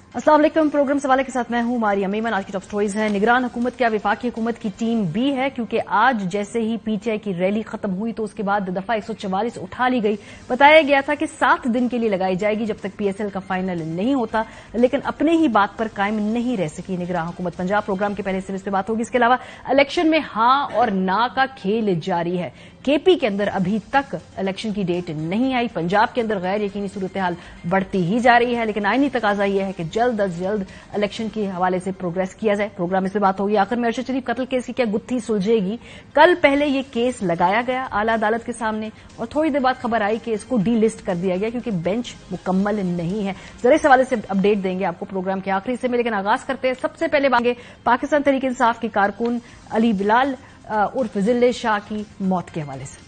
अस्सलाम वालेकुम। प्रोग्राम सवाले के साथ मैं हूं मारिया मेमन। आज की टॉप स्टोरीज है। निगरान हुकूमत क्या वफाकी हुकूमत की टीम बी है, क्योंकि आज जैसे ही पीटीआई की रैली खत्म हुई तो उसके बाद दफा 144 उठा ली गई। बताया गया था कि 7 दिन के लिए लगाई जाएगी जब तक पीएसएल का फाइनल नहीं होता, लेकिन अपने ही बात पर कायम नहीं रह सकी निगरान हुकूमत पंजाब। प्रोग्राम के पहले से इस पर बात होगी। इसके अलावा इलेक्शन में हां और ना का खेल जारी है। केपी के अंदर अभी तक इलेक्शन की डेट नहीं आई। पंजाब के अंदर गैर यकीनी सूरत हाल बढ़ती ही जा रही है, लेकिन आईनी तकाजा यह है कि जल्द अज जल्द इलेक्शन के हवाले से प्रोग्रेस किया जाए। प्रोग्राम में से बात होगी। आखिर में अरशद शरीफ कत्ल केस की क्या गुत्थी सुलझेगी? कल पहले ये केस लगाया गया आला अदालत के सामने और थोड़ी देर बाद खबर आई कि इसको डी लिस्ट कर दिया गया क्योंकि बेंच मुकम्मल नहीं है। जरा इस हवाले से अपडेट देंगे आपको प्रोग्राम के आखिरी हिस्से में, लेकिन आगाज करते हैं। सबसे पहले बांगे पाकिस्तान तहरीक इंसाफ के कारकुन अली बिलाल उर्फ जिल्ले शाह की मौत के हवाले से।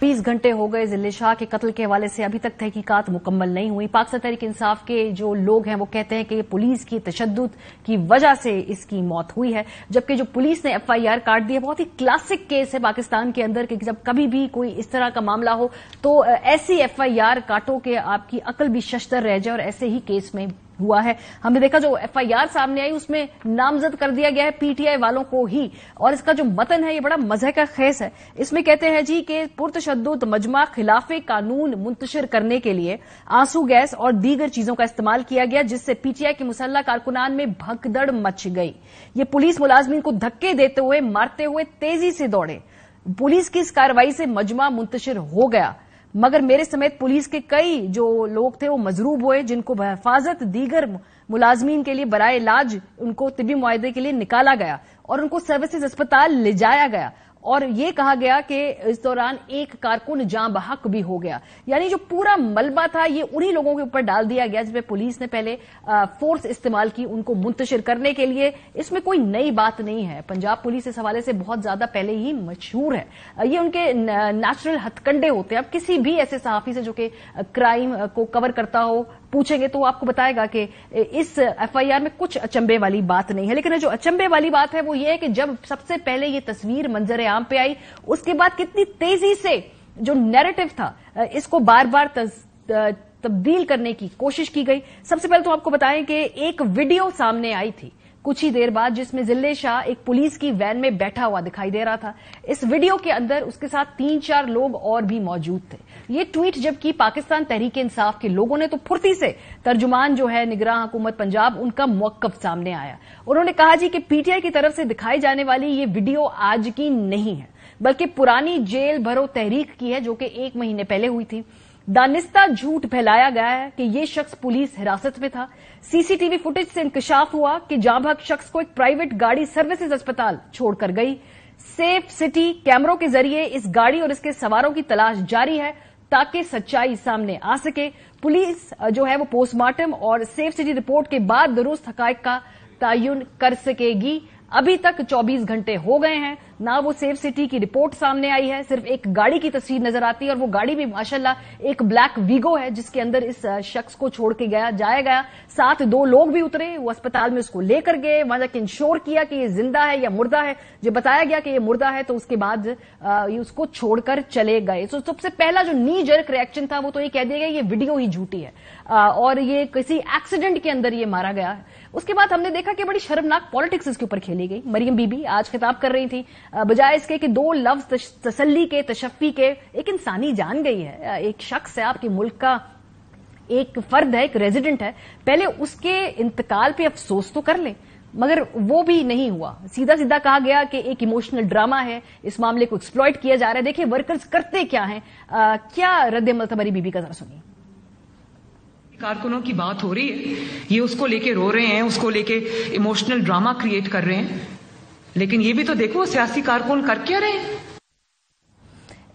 20 घंटे हो गए जिल्ले शाह के कत्ल के हवाले से अभी तक तहकीकात मुकम्मल नहीं हुई। पाकिस्तान तहरीक इंसाफ के जो लोग हैं वो कहते हैं कि पुलिस की तशद्दुद की वजह से इसकी मौत हुई है, जबकि जो पुलिस ने एफआईआर काट दी है, बहुत ही क्लासिक केस है पाकिस्तान के अंदर कि जब कभी भी कोई इस तरह का मामला हो तो ऐसी एफआईआर काटो कि आपकी अकल भी शश्तर रह जाए, और ऐसे ही केस में हुआ है। हमने देखा जो एफआईआर सामने आई उसमें नामजद कर दिया गया है पीटीआई वालों को ही, और इसका जो मतन है ये बड़ा मजे का खेस है। इसमें कहते हैं जी कि पुरतशद्दुद मजमा खिलाफे कानून मुंतशिर करने के लिए आंसू गैस और दीगर चीजों का इस्तेमाल किया गया, जिससे पीटीआई के मुसल्लह कारकुनान में भगदड़ मच गई। ये पुलिस मुलाजमीन को धक्के देते हुए मारते हुए तेजी से दौड़े। पुलिस की इस कार्रवाई से मजमा मुंतशिर हो गया, मगर मेरे समेत पुलिस के कई जो लोग थे वो मजरूब हुए, जिनको बहिफाजत दीगर मुलाजमीन के लिए बराए इलाज उनको तिबी मुआयदे के लिए निकाला गया और उनको सर्विसेज अस्पताल ले जाया गया, और ये कहा गया कि इस दौरान एक कारकुन जां बहक भी हो गया। यानी जो पूरा मलबा था ये उन्हीं लोगों के ऊपर डाल दिया गया जिसमें पुलिस ने पहले फोर्स इस्तेमाल की उनको मुंतशिर करने के लिए। इसमें कोई नई बात नहीं है। पंजाब पुलिस इस हवाले से बहुत ज्यादा पहले ही मशहूर है। ये उनके नेचुरल हथकंडे होते हैं। अब किसी भी ऐसे सहाफी से जो कि क्राइम को कवर करता हो पूछेंगे तो आपको बताएगा कि इस एफआईआर में कुछ अचंभे वाली बात नहीं है। लेकिन जो अचंभे वाली बात है वो ये है कि जब सबसे पहले ये तस्वीर मंजर आम पे आई, उसके बाद कितनी तेजी से जो नैरेटिव था इसको बार बार तब्दील करने की कोशिश की गई। सबसे पहले तो आपको बताएं कि एक वीडियो सामने आई थी कुछ ही देर बाद जिसमें जिल्ले शाह एक पुलिस की वैन में बैठा हुआ दिखाई दे रहा था। इस वीडियो के अंदर उसके साथ 3-4 लोग और भी मौजूद थे। ये ट्वीट जबकि पाकिस्तान तहरीक इंसाफ के लोगों ने तो फुर्ती से तर्जुमान जो है निगरान हुकूमत पंजाब उनका मौकफ सामने आया। उन्होंने कहा जी कि पीटीआई की तरफ से दिखाई जाने वाली ये वीडियो आज की नहीं है, बल्कि पुरानी जेल भरो तहरीक की है जो कि 1 महीने पहले हुई थी। दानिस्ता झूठ फैलाया गया है कि ये शख्स पुलिस हिरासत में था। सीसीटीवी फुटेज से इंकशाफ हुआ कि जां बहक शख्स को एक प्राइवेट गाड़ी सर्विसेज अस्पताल छोड़कर गई। सेफ सिटी कैमरों के जरिए इस गाड़ी और इसके सवारों की तलाश जारी है ताकि सच्चाई सामने आ सके। पुलिस जो है वो पोस्टमार्टम और सेफ सिटी रिपोर्ट के बाद दुरुस्त हकायक का तयन कर सकेगी। अभी तक 24 घंटे हो गए हैं, ना वो सेफ सिटी की रिपोर्ट सामने आई है, सिर्फ एक गाड़ी की तस्वीर नजर आती है, और वो गाड़ी भी माशाल्लाह एक ब्लैक वीगो है जिसके अंदर इस शख्स को छोड़ के जाया गया। साथ 2 लोग भी उतरे, वो अस्पताल में उसको लेकर गए, वहां जाके इंश्योर किया कि ये जिंदा है या मुर्दा है। जब बताया गया कि ये मुर्दा है तो उसके बाद ये उसको छोड़कर चले गए। तो सबसे पहला जो नी जर्क रिएक्शन था वो तो ये कह दिया गया ये वीडियो ही झूठी है और ये किसी एक्सीडेंट के अंदर ये मारा गया है। उसके बाद हमने देखा कि बड़ी शर्मनाक पॉलिटिक्स इसके ऊपर खेली गई। मरियम बीबी आज खिताब कर रही थी, बजाय इसके कि 2 लफ्ज तसल्ली के तशफ़ी के, एक इंसानी जान गई है, एक शख्स है, आपके मुल्क का एक फर्द है, एक रेजिडेंट है, पहले उसके इंतकाल पे अफसोस तो कर ले, मगर वो भी नहीं हुआ। सीधा सीधा कहा गया कि एक इमोशनल ड्रामा है, इस मामले को एक्सप्लॉइट किया जा रहा है। देखिए वर्कर्स करते क्या हैं, क्या रद्द-ए-अमल था मरियम बीबी का, जरा सुनिए। कारकुनों की बात हो रही है, ये उसको लेके रो रहे हैं, उसको लेके इमोशनल ड्रामा क्रिएट कर रहे हैं, लेकिन ये भी तो देखो सियासी कारकुन कर क्या रहे हैं।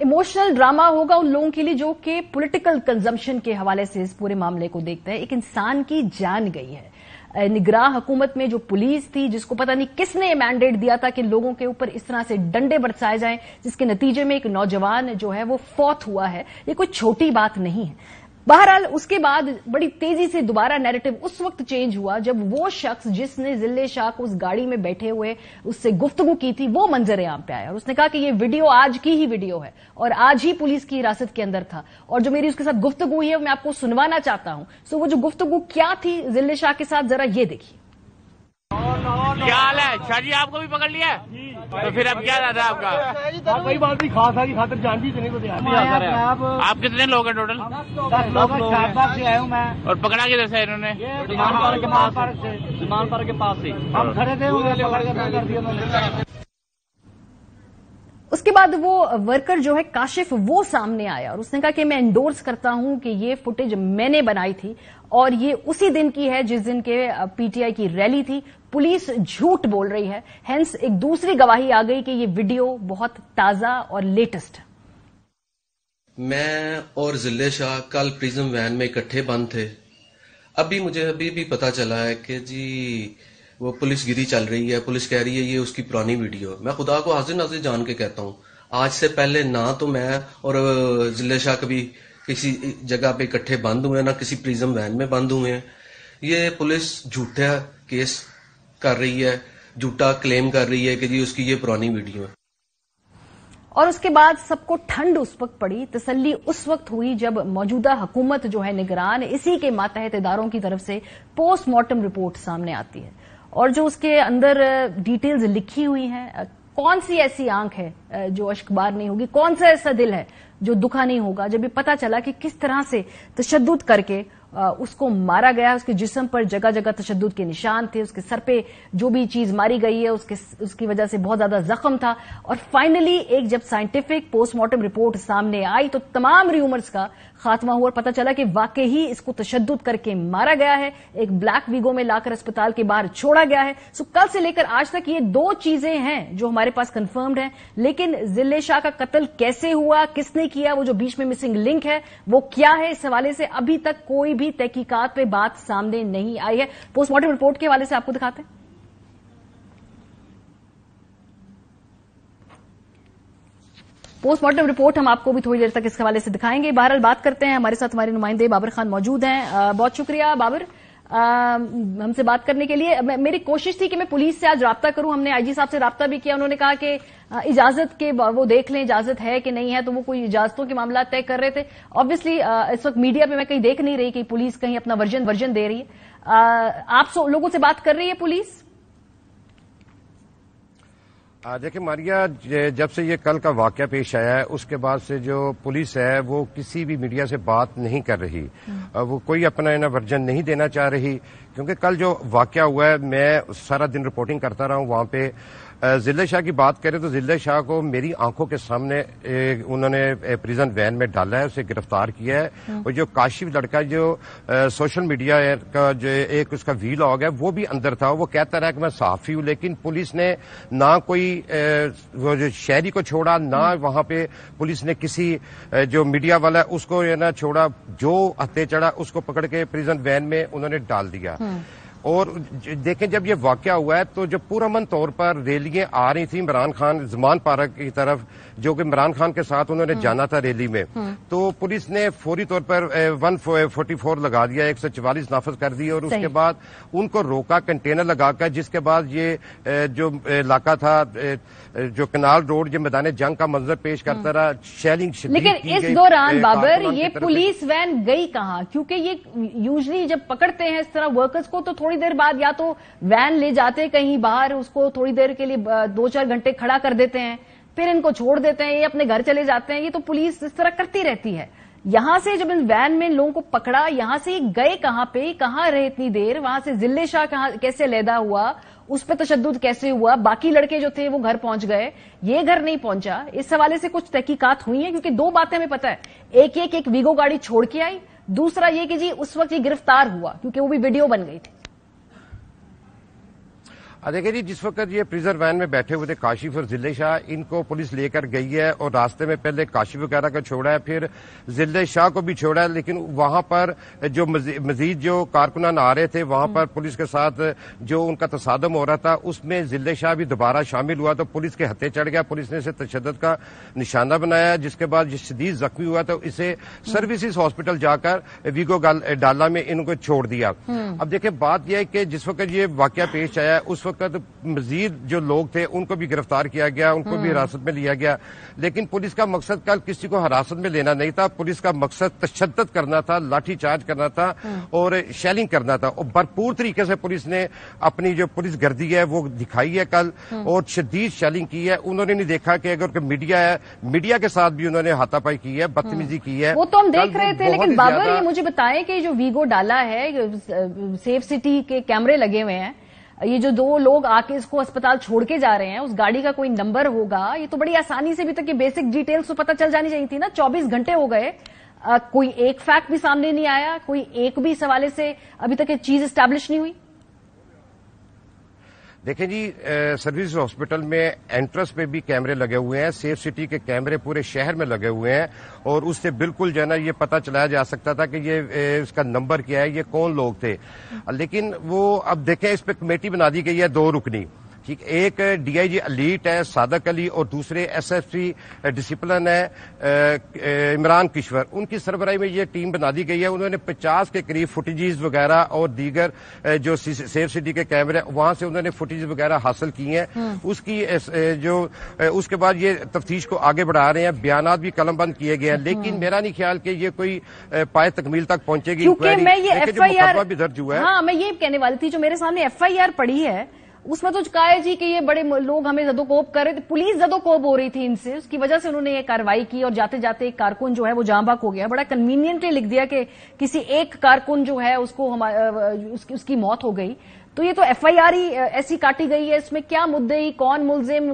इमोशनल ड्रामा होगा उन लोगों के लिए जो कि पॉलिटिकल कंजम्पशन के हवाले से इस पूरे मामले को देखते हैं। एक इंसान की जान गई है। निगरान हुकूमत में जो पुलिस थी, जिसको पता नहीं किसने मैंडेट दिया था कि लोगों के ऊपर इस तरह से डंडे बरसाए जाएं, जिसके नतीजे में एक नौजवान जो है वो फौत हुआ है, ये कोई छोटी बात नहीं है। बहरहाल उसके बाद बड़ी तेजी से दोबारा नैरेटिव उस वक्त चेंज हुआ जब वो शख्स जिसने जिले शाह को उस गाड़ी में बैठे हुए उससे गुफ्तगू की थी वो मंजर आम पे आया और उसने कहा कि ये वीडियो आज की ही वीडियो है और आज ही पुलिस की हिरासत के अंदर था और जो मेरी उसके साथ गुफ्तगू हुई है मैं आपको सुनवाना चाहता हूं। सो वो जो गुफ्तगू क्या थी जिले शाह के साथ, जरा ये देखिए। क्या हाल है शाह जी, आपको भी पकड़ लिया तो फिर अब क्या रहता है आपका? कोई बात नहीं, खासा की खातिर जान भी देने को तैयार। आप कितने लोग हैं टोटल? 10 लोग शाहबाग से आए हूँ मैं। और पकड़ा किधर से इन्होंने? विमान पार्क के पास से हम खड़े थे, पकड़ के बंद कर दिया उन्होंने। उसके बाद वो वर्कर जो है काशिफ वो सामने आया और उसने कहा कि मैं एंडोर्स करता हूं कि ये फुटेज मैंने बनाई थी और ये उसी दिन की है जिस दिन के पीटीआई की रैली थी। पुलिस झूठ बोल रही है, हेंस एक दूसरी गवाही आ गई कि ये वीडियो बहुत ताजा और लेटेस्ट है। मैं और जिले शाह कल प्रिज्म वैन में इकट्ठे बंद थे। मुझे अभी भी पता चला है कि जी वो पुलिस गिरी चल रही है, पुलिस कह रही है ये उसकी पुरानी वीडियो। मैं खुदा को हाजिर नाजिर जान के कहता हूँ, आज से पहले ना तो मैं और जिले शाह कभी किसी जगह पे इकट्ठे बंद हुए, ना किसी प्रिज्म वैन में बंद हुए हैं। ये पुलिस झूठा केस कर रही है, झूठा क्लेम कर रही है कि जी उसकी ये पुरानी वीडियो है। और उसके बाद सबको ठंड उस वक्त पड़ी, तसल्ली उस वक्त हुई जब मौजूदा हुकूमत जो है निगरान, इसी के मातहत इदारों की तरफ से पोस्टमार्टम रिपोर्ट सामने आती है और जो उसके अंदर डिटेल्स लिखी हुई हैं, कौन सी ऐसी आंख है जो अश्कबार नहीं होगी, कौन सा ऐसा दिल है जो दुखा नहीं होगा जब ये पता चला कि किस तरह से तशद्दुद करके उसको मारा गया। उसके जिस्म पर जगह जगह तशद्दुद के निशान थे, उसके सर पे जो भी चीज मारी गई है उसकी वजह से बहुत ज्यादा जख्म था। और फाइनली एक जब साइंटिफिक पोस्टमार्टम रिपोर्ट सामने आई तो तमाम र्यूमर्स का खात्मा हुआ और पता चला कि वाकई ही इसको तशद्दुद करके मारा गया है, एक ब्लैक वीगो में लाकर अस्पताल के बाहर छोड़ा गया है। सो कल से लेकर आज तक ये दो चीजें हैं जो हमारे पास कंफर्म्ड हैं, लेकिन जिले शाह का कत्ल कैसे हुआ, किसने किया, वो जो बीच में मिसिंग लिंक है वो क्या है, इस हवाले से अभी तक कोई भी तहकीकात पे बात सामने नहीं आई है। पोस्टमार्टम रिपोर्ट के हवाले से आपको दिखाते हैं। पोस्टमार्टम रिपोर्ट हम आपको भी थोड़ी देर तक इस हवाले से दिखाएंगे। बहरहाल बात करते हैं, हमारे साथ हमारे नुमाइंदे बाबर खान मौजूद हैं। बहुत शुक्रिया बाबर हमसे बात करने के लिए। मेरी कोशिश थी कि मैं पुलिस से आज राब्ता करूं, हमने आईजी साहब से राब्ता भी किया, उन्होंने कहा कि इजाजत के वो देख लें इजाजत है कि नहीं है, तो वो कोई इजाजतों के मामला तय कर रहे थे। ऑब्वियसली इस वक्त मीडिया पे मैं कहीं देख नहीं रही कि पुलिस कहीं अपना वर्जन दे रही है। आप लोगों से बात कर रही है पुलिस? देखिए मारिया, जब से ये कल का वाकया पेश आया है उसके बाद से जो पुलिस है वो किसी भी मीडिया से बात नहीं कर रही, वो कोई अपना वर्जन नहीं देना चाह रही, क्योंकि कल जो वाकया हुआ है मैं सारा दिन रिपोर्टिंग करता रहा हूं वहां पे। जिले शाह की बात करें तो जिले शाह को मेरी आंखों के सामने उन्होंने प्रिजन वैन में डाला है, उसे गिरफ्तार किया है। और जो काशिफ लड़का जो सोशल मीडिया का जो एक उसका व्लॉग है वो भी अंदर था, वो कहता रहा कि मैं सहाफी हूं, लेकिन पुलिस ने ना कोई वो जो शहरी को छोड़ा, ना वहां पे पुलिस ने किसी जो मीडिया वाला है उसको ना छोड़ा, जो हत्थे चढ़ा उसको पकड़ के प्रिजन वैन में उन्होंने डाल दिया। और देखें जब ये वाकया हुआ है तो जब पुरअमन तौर पर रैलियां आ रही थी इमरान खान जमान पार्क की तरफ, जो कि इमरान खान के साथ उन्होंने जाना था रैली में, तो पुलिस ने फौरी तौर पर 144 लगा दिया, 144 नाफज कर दी और उसके बाद उनको रोका कंटेनर लगाकर, जिसके बाद ये जो इलाका था जो कनाल रोड, ये मैदान जंग का मंजर पेश करता रहा, शेलिंग शदीद। लेकिन इस दौरान बाबर ये पुलिस वैन गई कहां? क्योंकि ये यूजली जब पकड़ते हैं इस तरह वर्कर्स को तो थोड़ी देर बाद या तो वैन ले जाते कहीं बाहर, उसको थोड़ी देर के लिए 2-4 घंटे खड़ा कर देते हैं, फिर इनको छोड़ देते हैं, ये अपने घर चले जाते हैं। ये तो पुलिस इस तरह करती रहती है। यहां से जब इन वैन में लोगों को पकड़ा, यहां से गए कहां पे, कहां रहे इतनी देर, वहां से जिले शाह कैसे लैदा हुआ, उस पर तशद्दुद कैसे हुआ, बाकी लड़के जो थे वो घर पहुंच गए, ये घर नहीं पहुंचा, इस हवाले से कुछ तहकीकात हुई हैं? क्योंकि दो बातें हमें पता है, एक वीगो गाड़ी छोड़ के आई, दूसरा ये कि जी उस वक्त ये गिरफ्तार हुआ क्योंकि वो भी वीडियो बन गई थी। دیکھیں جی، جس وقت یہ پریزن وین میں بیٹھے ہوئے تھے کاشف اور ضلع شاہ، ان کو پولیس لے کر گئی ہے اور راستے میں پہلے کاشف وغیرہ کو چھوڑا ہے، پھر ضلع شاہ کو بھی چھوڑا ہے، لیکن وہاں پر جو مزید جو کارکنان آ رہے تھے وہاں پر پولیس کے ساتھ جو ان کا تصادم ہو رہا تھا اس میں ضلع شاہ بھی دوبارہ شامل ہوا تو پولیس کے ہتھے چڑھ گیا، پولیس نے اسے تشدد کا نشانہ بنایا، جس کے بعد یہ شدید زخمی ہوا تو اسے سروسز ہاسپٹل جا کر ویگو ڈالا میں ان کو چھوڑ دیا۔ اب دیکھیں بات یہ ہے کہ جس وقت یہ واقعہ پیش آیا اس وقت مزید جو لوگ تھے ان کو بھی گرفتار کیا گیا، ان کو بھی حراست میں لیا گیا، لیکن پولیس کا مقصد کل کسی کو حراست میں لینا نہیں تھا، پولیس کا مقصد تشدد کرنا تھا، لاٹھی چارج کرنا تھا اور شیلنگ کرنا تھا، اور بھرپور طریقے سے پولیس نے اپنی جو پولیس گردی ہے وہ دکھائی ہے کل، اور شدید شیلنگ کی ہے۔ انہوں نے نہیں دیکھا کہ اگر میڈیا ہے، میڈیا کے ساتھ بھی انہوں نے ہاتھا پائی کی ہے، بدتمیزی کی ہے، وہ تو ہم دیکھ رہے تھے، لیکن بابر یہ مجھے بتائیں کہ جو ویگو ڈالا ہے، سیف سٹی کے کیمرے لگے ہوئے ہیں، یہ جو دو لوگ آ کے اس کو اسپتال چھوڑ کے جا رہے ہیں، اس گاڑی کا کوئی نمبر ہوگا، یہ تو بڑی آسانی سے بھی تک یہ بیسک ڈیٹیلز تو پتہ چل جانی چاہیے تھی نا۔ 24 گھنٹے ہو گئے، کوئی ایک فیکٹ بھی سامنے نہیں آیا، کوئی ایک بھی اس حوالے سے ابھی تک یہ چیز اسٹیبلش نہیں ہوئی۔ دیکھیں جی، سروس ہاسپٹل میں انٹرس پہ بھی کیمرے لگے ہوئے ہیں، سیف سٹی کے کیمرے پورے شہر میں لگے ہوئے ہیں، اور اس سے بالکل جو ہے نا یہ پتہ چلایا جا سکتا تھا کہ یہ اس کا نمبر کیا ہے، یہ کون لوگ تھے، لیکن وہ اب دیکھیں اس پہ کمیٹی بنا دی گئی ہے 2 رکنی، ٹھیک، ایک ڈی آئی جی الیٹ ہے صادق علی اور دوسرے ایس ایف سی ڈسپلن ہے عمران کشور، ان کی سربراہی میں یہ ٹیم بنا دی گئی ہے۔ انہوں نے 50 کے قریب فوٹیجز وغیرہ اور دیگر جو سیف سٹی کے کیمرے وہاں سے انہوں نے فوٹیج وغیرہ حاصل کی ہیں، اس کے بعد یہ تفتیش کو آگے بڑھا رہے ہیں، بیانات بھی قلم بند کیے گئے ہیں، لیکن میرا نہیں خیال کہ یہ کوئی پائے تکمیل تک پہنچے گی، کیونکہ میں یہ ایف آئی آر بھی درج ہوا ہے۔ ہاں، میں یہ کہنے والی تھی، جو میرے سامنے ایف آئی آر پڑی ہے اس میں تو کہا ہے جی کہ یہ بڑے لوگ ہمیں زدوکوب کر رہے تھے، پولیس زدوکوب ہو رہی تھی ان سے، اس کی وجہ سے انہوں نے یہ کارروائی کی اور جاتے جاتے ایک کارکن جو ہے وہ جاں بحق ہو گیا۔ بڑا کنوینئنٹلی لکھ دیا کہ کسی ایک کارکن جو ہے اس کو اس کی موت ہو گئی، تو یہ تو ایف آئی آر ہی ایسی کاٹی گئی ہے، اس میں کیا مدعی، کون ملزم؟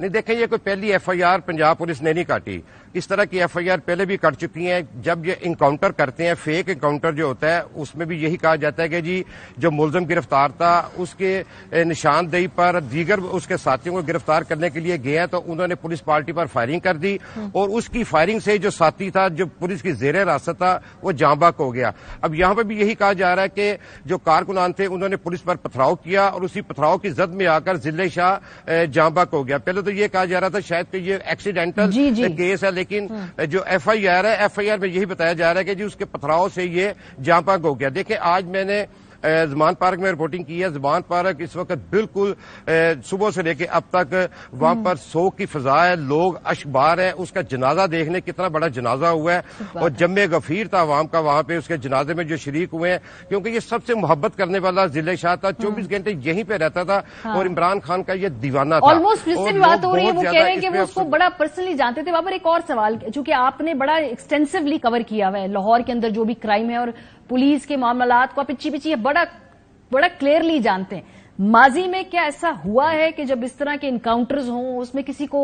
نہیں دیکھیں، یہ کوئی پہلی F I R Punjab police نے نہیں کاٹی، اس طرح کی ایف آئی آر پہلے بھی کٹ چکی ہیں۔ جب یہ انکاؤنٹر کرتے ہیں، فیک انکاؤنٹر جو ہوتا ہے، اس میں بھی یہی کہا جاتا ہے کہ جی جو ملزم گرفتار تھا اس کے نشاندہی پر دیگر اس کے ساتھیوں کو گرفتار کرنے کے لیے گئے ہیں تو انہوں نے پولیس پارٹی پر فائرنگ کر دی، اور اس کی فائرنگ سے جو ساتھی تھا جو پولیس کی زیر حراست تھا وہ جاں بحق ہو گیا۔ اب یہاں پہ بھی یہی کہا جا رہا ہے کہ جو کارکنان تھے انہوں نے پولیس پر پتھراؤ کیا اور اسی پتھراؤ کی زد میں آ کر ضلع شاہ جاں بحق ہو گیا۔ پہلے تو یہ کہا جا رہا تھا شاید کہ یہ ایکسیڈنٹل کیس ہے، لیکن جو ایف آئی آر ہے، ایف آئی آر میں یہی بتایا جا رہا ہے کہ جی اس کے پتھراؤ سے یہ جاں بحق ہو گیا۔ دیکھیں آج میں نے زمان پارک میں رپورٹنگ کی ہے، زمان پارک اس وقت بالکل صبح سے لے کے اب تک وہاں پر سوگ کی فضا ہے، لوگ اشکبار ہیں، اس کا جنازہ دیکھنے کتنا بڑا جنازہ ہوا ہے، اور جمع غفیر تھا عوام کا وہاں پہ اس کے جنازے میں جو شریک ہوئے ہیں، کیونکہ یہ سب سے محبت کرنے والا ضلع شاہ تھا، 24 گھنٹے یہیں پہ رہتا تھا اور عمران خان کا یہ دیوانہ تھا۔ آلموسٹ جس سے بھی بات ہو رہی ہے وہ کہہ رہے ہیں کہ وہ اس کو بڑا پرسنلی جانتے تھے۔ بابر ایک اور سوال، چونکہ آپ نے بڑا ایکسٹینسولی کور کیا ہوا ہے لاہور کے اندر جو بھی کرائم ہے اور پولیس کے معاملات کو پیچھے پیچھے بڑا کلیئرلی جانتے ہیں، ماضی میں کیا ایسا ہوا ہے کہ جب اس طرح کے انکاؤنٹرز ہوں اس میں کسی کو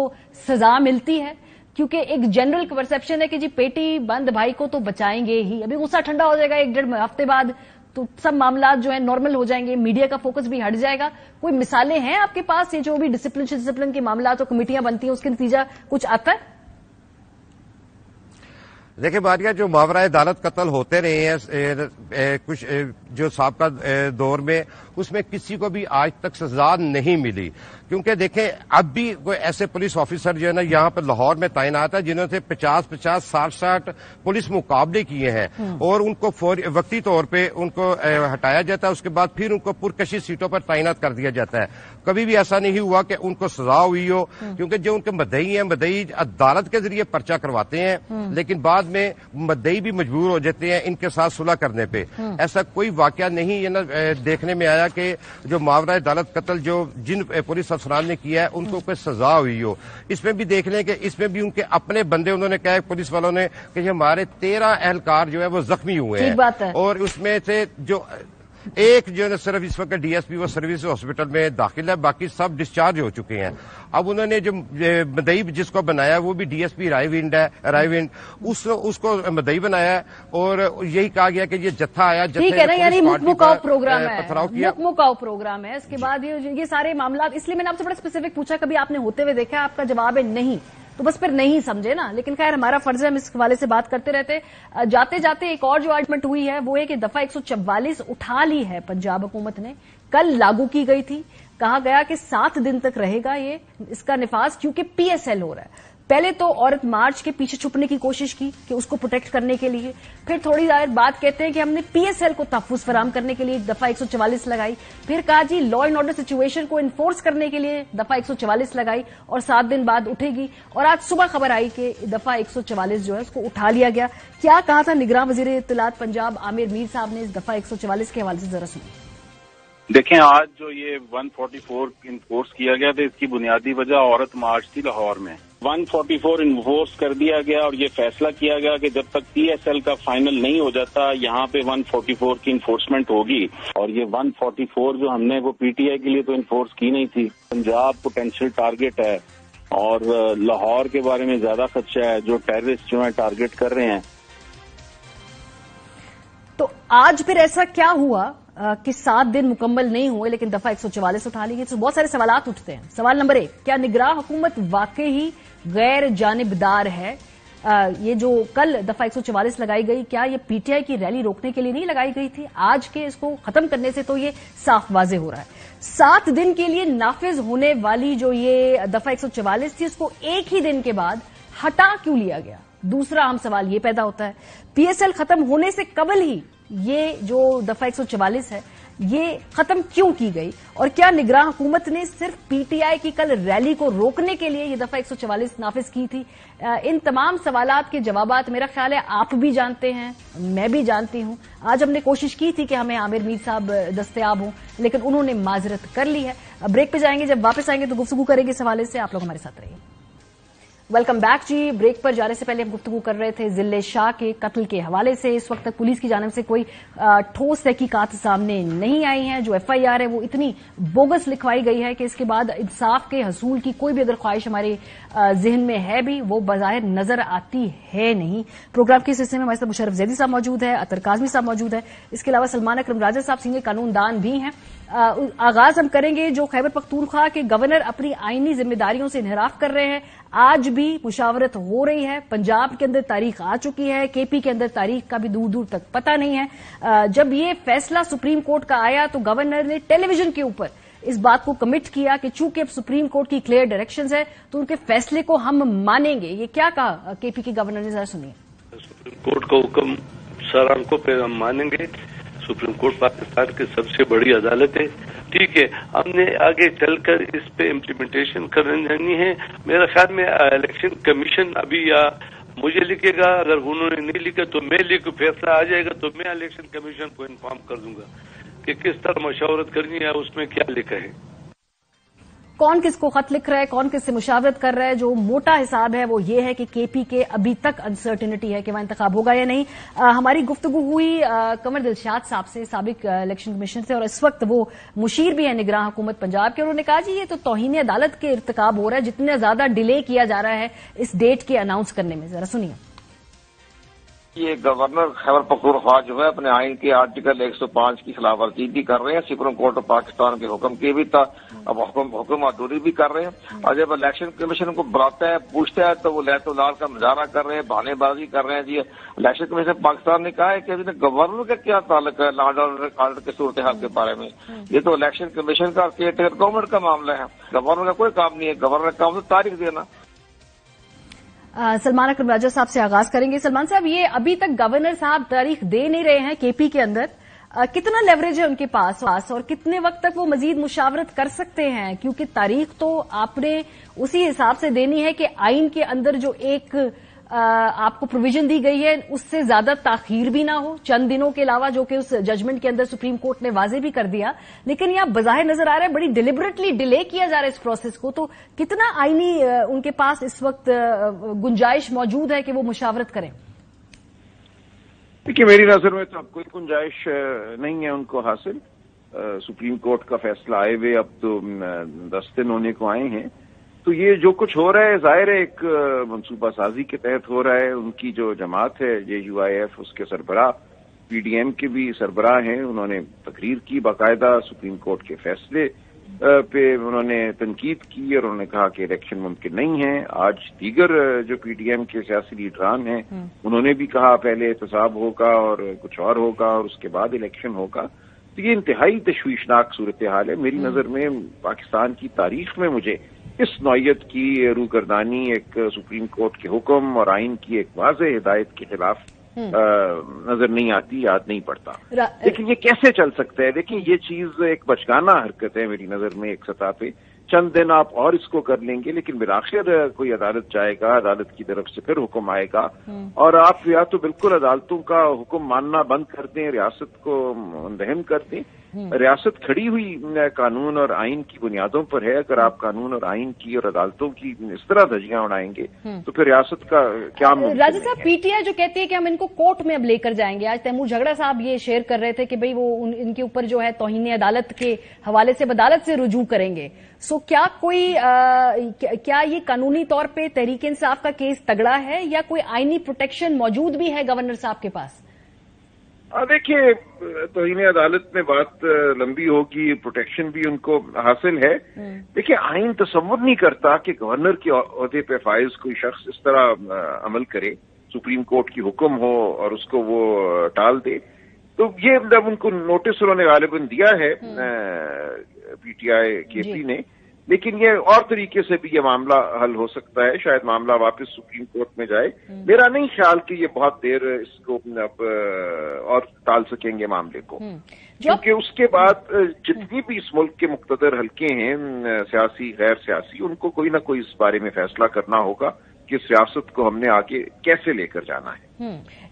سزا ملتی ہے؟ کیونکہ ایک جنرل پرسپشن ہے کہ جی پیٹی بند بھائی کو تو بچائیں گے ہی، ابھی غصہ ٹھنڈا ہو جائے گا 1-1.5 ہفتے بعد تو سب معاملات جو ہیں نارمل ہو جائیں گے، میڈیا کا فوکس بھی ہٹ جائے گا۔ کوئی مثالیں ہیں آپ کے پاس یہ جو بھی ڈسپلن کے معاملات اور کمیٹیاں بنتی ہیں اس کے نتیجہ کچھ آتا ہے؟ دیکھیں باریا، جو ماورائے عدالت قتل ہوتے رہے ہیں کچھ جو سابقہ دور میں، اس میں کسی کو بھی آج تک سزا نہیں ملی، کیونکہ دیکھیں اب بھی کوئی ایسے پولیس آفیسر جو ہے نا یہاں پر لاہور میں تعینات ہے جنہوں سے 50-50 60 پولیس مقابلے کیے ہیں، اور ان کو وقتی طور پہ ان کو ہٹایا جاتا ہے، اس کے بعد پھر ان کو پرکشش سیٹوں پر تعینات کر دیا جاتا ہے۔ کبھی بھی ایسا نہیں ہوا کہ ان کو سزا ہوئی ہو، کیونکہ جو ان کے مدعی ہیں، مدعی عدالت کے ذریعے پرچہ کرواتے ہیں، لیکن بعد میں مدعی بھی مجبور ہو جاتے ہیں ان کے ساتھ صلح کرنے پہ۔ ایسا کوئی واقعہ نہیں یہ دیکھنے میں آیا کہ جو ماورائے عدالت قتل جو جن پولیس افسران نے کیا ہے ان کو کوئی سزا ہوئی ہو۔ اس میں بھی دیکھ لیں کہ اس میں بھی ان کے اپنے بندے انہوں نے کہا ہے پولیس والوں نے کہ ہمارے 13 اہلکار جو ہے وہ زخمی ہوئے ہیں، اور اس میں سے جو एक जो है सिर्फ इस वक्त डीएसपी वो सर्विस हॉस्पिटल में दाखिल है, बाकी सब डिस्चार्ज हो चुके हैं। अब उन्होंने जो मदई जिसको बनाया वो भी डीएसपी रायविंड है, रायविंड उसको मदई बनाया है और यही कहा गया कि ये जत्था आया, ठीक है ना, यानी मुकमुकाव प्रोग्राम है, मुकमुकाव प्रोग्राम है। इसके बाद ये सारे मामला, इसलिए मैंने आपसे बड़ा स्पेसिफिक पूछा, कभी आपने होते हुए देखा? आपका जवाब है नहीं, तो बस फिर नहीं समझे ना। लेकिन खैर हमारा फर्ज है, हम इस हवाले से बात करते रहते। जाते जाते एक और जो आर्गुमेंट हुई है वो है कि दफा 144 उठा ली है पंजाब हुकूमत ने, कल लागू की गई थी। कहा गया कि 7 दिन तक रहेगा ये इसका निफाज, क्योंकि पीएसएल हो रहा है। पहले तो औरत मार्च के पीछे छुपने की कोशिश की कि उसको प्रोटेक्ट करने के लिए, फिर थोड़ी देर बाद कहते हैं कि हमने पीएसएल को तहफ्फुज़ फराहम करने के लिए दफा 144 लगाई, फिर कहा जी लॉ एंड ऑर्डर सिचुएशन को इन्फोर्स करने के लिए दफा 144 लगाई और 7 दिन बाद उठेगी। और आज सुबह खबर आई कि दफा 144 जो है उसको उठा लिया गया। क्या कहा था निगरान वजीर इत्तलात पंजाब आमिर मीर साहब ने इस दफा 144 के हवाले से, जरा सुनिए। देखें, आज जो ये 144 इन्फोर्स किया गया था, इसकी बुनियादी वजह औरत मार्च थी लाहौर में। 144 इन्फोर्स कर दिया गया और ये फैसला किया गया कि जब तक पीएसएल का फाइनल नहीं हो जाता यहाँ पे 144 की इन्फोर्समेंट होगी। और ये 144 जो हमने वो पीटीआई के लिए तो इन्फोर्स की नहीं थी। पंजाब पोटेंशियल टारगेट है और लाहौर के बारे में ज्यादा खदशा है, जो टेररिस्ट जो है टारगेट कर रहे हैं। तो आज फिर ऐसा क्या हुआ कि 7 दिन मुकम्मल नहीं हुए लेकिन दफा 144 उठा ली गई? तो बहुत सारे सवालात उठते हैं। सवाल नंबर 1, क्या निगरान हुकूमत वाकई ही गैर जानिबदार है? ये जो कल दफा 144 लगाई गई, क्या ये पीटीआई की रैली रोकने के लिए नहीं लगाई गई थी? आज के इसको खत्म करने से तो ये साफ वाजे हो रहा है। 7 दिन के लिए नाफिज होने वाली जो ये दफा 144 थी, उसको एक ही दिन के बाद हटा क्यों लिया गया? दूसरा अहम सवाल ये पैदा होता है, पीएसएल खत्म होने से कबल ही ये जो दफा 144 है ये खत्म क्यों की गई? और क्या निगरान हुकूमत ने सिर्फ पीटीआई की कल रैली को रोकने के लिए ये दफा 144 नाफिज की थी? इन तमाम सवालात के जवाबात मेरा ख्याल है आप भी जानते हैं, मैं भी जानती हूं। आज हमने कोशिश की थी कि हमें आमिर मीर साहब दस्तयाब हों, लेकिन उन्होंने माजरत कर ली है। ब्रेक पे जाएंगे, जब वापस आएंगे तो गुफ्तगू करेंगे इस हवाले से। आप लोग हमारे साथ रहिए। वेलकम बैक जी। ब्रेक पर जाने से पहले हम गुफ्तगू कर रहे थे जिले शाह के कत्ल के हवाले से। इस वक्त तक पुलिस की जानिब से कोई ठोस तहकीकात सामने नहीं आई है। जो एफआईआर है वो इतनी बोगस लिखवाई गई है कि इसके बाद इंसाफ के हसूल की कोई भी अगर ख्वाहिश हमारे जहन में है भी, वो बज़ाहिर नजर आती है नहीं। प्रोग्राम के इस हिस्से में हमारे साथ मुशर्रफ जैदी साहब मौजूद है, अतर काज़मी साहब मौजूद है, इसके अलावा सलमान अकरम राजा साहब सीनियर कानूनदान भी हैं। आगाज हम करेंगे जो खैबर पख्तूनख्वा के गवर्नर अपनी आईनी जिम्मेदारियों से इनहराफ कर रहे हैं। आज भी मुशावरत हो रही है। पंजाब के अंदर तारीख आ चुकी है, केपी के अंदर तारीख का भी दूर दूर तक पता नहीं है। जब ये फैसला सुप्रीम कोर्ट का आया तो गवर्नर ने टेलीविजन के ऊपर इस बात को कमिट किया कि चूंकि अब सुप्रीम कोर्ट की क्लियर डायरेक्शंस है तो उनके फैसले को हम मानेंगे। ये क्या कहा केपी के गवर्नर ने, जरा सुनिए। सुप्रीम कोर्ट का हुक्म सर आंखों पे हम मानेंगे। सुप्रीम कोर्ट पाकिस्तान की सबसे बड़ी अदालत है, ठीक है। हमने आगे चलकर इस पे इम्प्लीमेंटेशन करनी है। मेरा ख्याल में इलेक्शन कमीशन अभी या मुझे लिखेगा, अगर उन्होंने नहीं लिखा तो मैं लिखूं, फैसला आ जाएगा तो मैं इलेक्शन कमीशन को इन्फॉर्म कर दूंगा कि किस तरह मशावरत करनी है, उसमें क्या लिखा है, कौन किसको खत लिख रहा है, कौन किससे मुशावरत कर रहा है। जो मोटा हिसाब है वो ये है कि केपी के अभी तक अनसर्टिनिटी है कि वहां इंतखाब होगा या नहीं। हमारी गुफ्तगू हुई कमर दिलशाद साहब से, साबिक इलेक्शन कमीशन से, और इस वक्त वो मुशीर भी है निगरान हुकूमत पंजाब के। उन्होंने कहा जी ये तो तौहीन अदालत के इर्तिकाब हो रहा है, जितना ज्यादा डिले किया जा रहा है इस डेट के अनाउंस करने में। जरा सुनिए। ये गवर्नर खैबर पख्तूनख्वा जो है अपने आइन के आर्टिकल 105 की खिलाफवर्जी भी कर रहे हैं, सुप्रीम कोर्ट ऑफ पाकिस्तान के हुक्म की भी था, अब हुक्म अधूरी भी कर रहे हैं। और जब इलेक्शन कमीशन को बुलाता है, पूछता है तो वो लैतो लाल का मुजाहरा कर रहे हैं, बहानेबाजी कर रहे हैं। जी इलेक्शन कमीशन पाकिस्तान ने कहा है कि गवर्नर का क्या ताल्लुक है लॉ एंड ऑर्डर के सूरत हाल के बारे में? ये तो इलेक्शन कमीशन का केयर गवर्नमेंट का मामला है, गवर्नर का कोई काम नहीं है। गवर्नर का काम तो तारीख देना। सलमान अकरम राजा साहब से आगाज करेंगे। सलमान साहब, ये अभी तक गवर्नर साहब तारीख दे नहीं रहे हैं केपी के अंदर, कितना लेवरेज है उनके पास और कितने वक्त तक वो मजीद मुशावरत कर सकते हैं? क्योंकि तारीख तो आपने उसी हिसाब से देनी है कि आइन के अंदर जो एक आपको प्रोविजन दी गई है उससे ज्यादा ताखीर भी ना हो चंद दिनों के अलावा, जो कि उस जजमेंट के अंदर सुप्रीम कोर्ट ने वाजे भी कर दिया। लेकिन यहां बजाहिर नजर आ रहा है बड़ी डिलिबरेटली डिले किया जा रहा है इस प्रोसेस को। तो कितना आईनी उनके पास इस वक्त गुंजाइश मौजूद है कि वो मुशावरत करें? देखिए मेरी नजर में तो अब कोई गुंजाइश नहीं है उनको हासिल। सुप्रीम कोर्ट का फैसला आए हुए अब तो 10 दिन होने को आए हैं, तो ये जो कुछ हो रहा है जाहिर है एक मंसूबा साजी के तहत हो रहा है। उनकी जो जमात है JUIF, उसके सरबराह PDM के भी सरबराह हैं, उन्होंने तकरीर की बाकायदा, सुप्रीम कोर्ट के फैसले पे उन्होंने तनकीद की और उन्होंने कहा कि इलेक्शन मुमकिन नहीं है। आज दीगर जो PDM के सियासी लीडरान हैं उन्होंने भी कहा पहले एहतसाब होगा और कुछ और होगा और उसके बाद इलेक्शन होगा। तो ये इंतहाई तशवीशनाक सूरत हाल है। मेरी नजर में पाकिस्तान की तारीख में मुझे इस नौयत की रूगर्दानी एक सुप्रीम कोर्ट के हुक्म और आइन की एक वाज़ेह हिदायत के खिलाफ नजर नहीं आती, याद नहीं पड़ता। लेकिन ये कैसे चल सकता है? देखिए ये चीज एक बचकाना हरकत है मेरी नजर में एक सतह पे। चंद दिन आप और इसको कर लेंगे, लेकिन बिलाखिर कोई अदालत जाएगा, अदालत की तरफ से फिर हुक्म आएगा और आप या तो बिल्कुल अदालतों का हुक्म मानना बंद कर दें, रियासत को मुंतहम कर दें। रियासत खड़ी हुई कानून और आइन की बुनियादों पर है। अगर आप कानून और आइन की और अदालतों की इस तरह धज्जियां उड़ाएंगे तो फिर रियासत का क्या राजा साहब, PTI जो कहती है कि हम इनको कोर्ट में अब लेकर जाएंगे, आज तैमूर झगड़ा साहब ये शेयर कर रहे थे कि भाई वो इनके ऊपर जो है तौहीन अदालत के हवाले से अदालत से रुजू करेंगे। सो क्या कोई क्या ये कानूनी तौर पे तहरीक इंसाफ का केस तगड़ा है या कोई आईनी प्रोटेक्शन मौजूद भी है गवर्नर साहब के पास? देखिए तौहीन अदालत में बात लंबी होगी, प्रोटेक्शन भी उनको हासिल है। देखिए आइन तसव्वुर नहीं करता कि गवर्नर के ओहदे पे फाइज कोई शख्स इस तरह अमल करे, सुप्रीम कोर्ट की हुक्म हो और उसको वो टाल दे। तो ये जब उनको नोटिस उन्होंने गालिबन दिया है PTI KP ने, लेकिन ये और तरीके से भी ये मामला हल हो सकता है। शायद मामला वापस सुप्रीम कोर्ट में जाए। मेरा नहीं ख्याल कि ये बहुत देर इसको अब और टाल सकेंगे मामले को, क्योंकि उसके बाद जितनी भी इस मुल्क के मुख्तदर हल्के हैं सियासी गैर सियासी, उनको कोई ना कोई इस बारे में फैसला करना होगा कि सियासत को हमने आगे कैसे लेकर जाना है।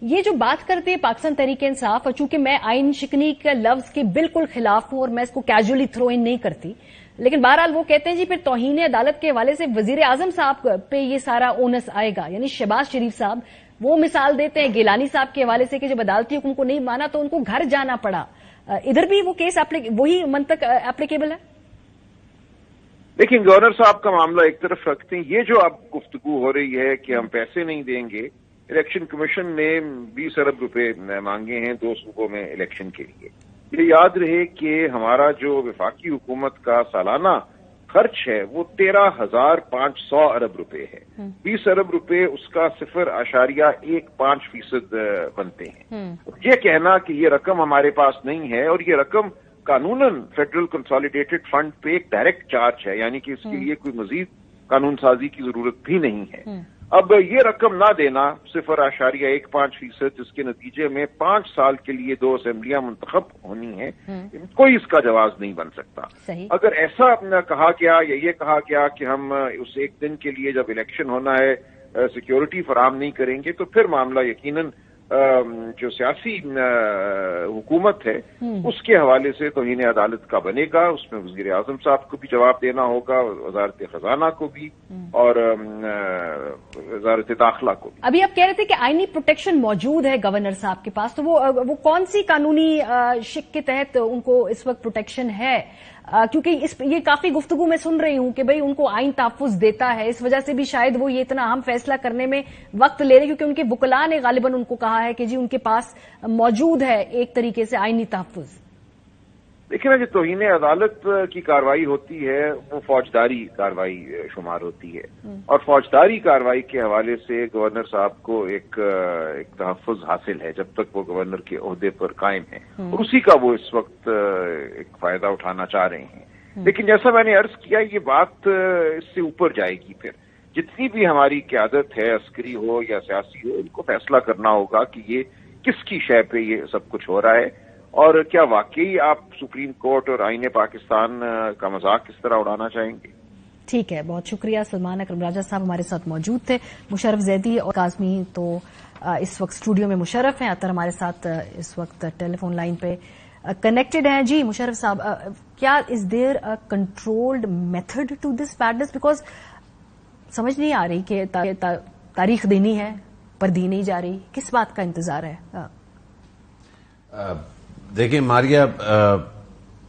ये जो बात करते हैं पाकिस्तान तहरीक इंसाफ, और चूंकि मैं आइन शिकनी के लफ्ज के बिल्कुल खिलाफ हूं और मैं इसको कैजुअली थ्रो इन नहीं करती, लेकिन बहरहाल वो कहते हैं जी फिर तौहीन अदालत के हवाले से वजीर आजम साहब पे ये सारा ओनस आएगा। यानी शहबाज शरीफ साहब वो मिसाल देते हैं गिलानी साहब के हवाले से कि जब अदालती हुक्म को नहीं माना तो उनको घर जाना पड़ा। इधर भी वो केस वही मंतक एप्लीकेबल है? लेकिन गवर्नर साहब का मामला एक तरफ रखते हैं, ये जो अब गुफ्तगू हो रही है कि हम पैसे नहीं देंगे, इलेक्शन कमीशन ने 20 अरब रुपए मांगे हैं 2 सूबों में इलेक्शन के लिए। ये याद रहे कि हमारा जो वफाकी हुकूमत का सालाना खर्च है वो 13,500 अरब रुपए है। 20 अरब रुपए उसका 0.15% बनते हैं। ये कहना कि ये रकम हमारे पास नहीं है, और ये रकम कानूनन फेडरल कंसोलिडेटेड फंड पे एक डायरेक्ट चार्ज है, यानी कि इसके लिए कोई मजीद कानून साजी की जरूरत भी नहीं है। अब ये रकम ना देना 0.15%, जिसके नतीजे में 5 साल के लिए 2 असेंबलियां मुंतखब होनी है, कोई इसका जवाब नहीं बन सकता। अगर ऐसा कहा गया या ये कहा गया कि हम उस एक दिन के लिए जब इलेक्शन होना है सिक्योरिटी फराहम नहीं करेंगे, तो फिर मामला यकीनन जो सियासी हुकूमत है उसके हवाले से तौहीन अदालत का बनेगा। उसमें वजीर आजम साहब को भी जवाब देना होगा, वजारत खजाना को भी और वजारत दाखिला को भी। अभी आप कह रहे थे कि आईनी प्रोटेक्शन मौजूद है गवर्नर साहब के पास, तो वो कौन सी कानूनी शिक के तहत उनको इस वक्त प्रोटेक्शन है? क्योंकि ये काफी गुफ्तगू मैं सुन रही हूं कि भाई उनको आइन तहफ्फुज देता है, इस वजह से भी शायद वो ये इतना अहम फैसला करने में वक्त ले रहे, क्योंकि उनके वुकला ने गालिबन उनको कहा है कि जी उनके पास मौजूद है एक तरीके से आइनी तहफ्फुज। देखिए ना, जो तौहीन अदालत की कार्रवाई होती है वो फौजदारी कार्रवाई शुमार होती है, और फौजदारी कार्रवाई के हवाले से गवर्नर साहब को एक तहफ्फुज हासिल है जब तक वो गवर्नर के ओहदे पर कायम है, और उसी का वो इस वक्त एक फायदा उठाना चाह रहे हैं। लेकिन जैसा मैंने अर्ज किया, ये बात इससे ऊपर जाएगी। फिर जितनी भी हमारी क़यादत है, अस्करी हो या सियासी हो, इनको फैसला करना होगा कि ये किसकी शय पे ये सब कुछ हो रहा है, और क्या वाकई आप सुप्रीम कोर्ट और आईने पाकिस्तान का मजाक किस तरह उड़ाना चाहेंगे। ठीक है, बहुत शुक्रिया। सलमान अकरम राजा साहब हमारे साथ मौजूद थे। मुशर्रफ जैदी और काज़मी तो इस वक्त स्टूडियो में मुशर्रफ हैं, अतर हमारे साथ इस वक्त टेलीफोन लाइन पे कनेक्टेड हैं। जी मुशर्रफ साहब, क्या is there a controlled method to this madness? Because समझ नहीं आ रही कि तारीख देनी है पर दी नहीं जा रही, किस बात का इंतजार है? دیکھیں ماریا،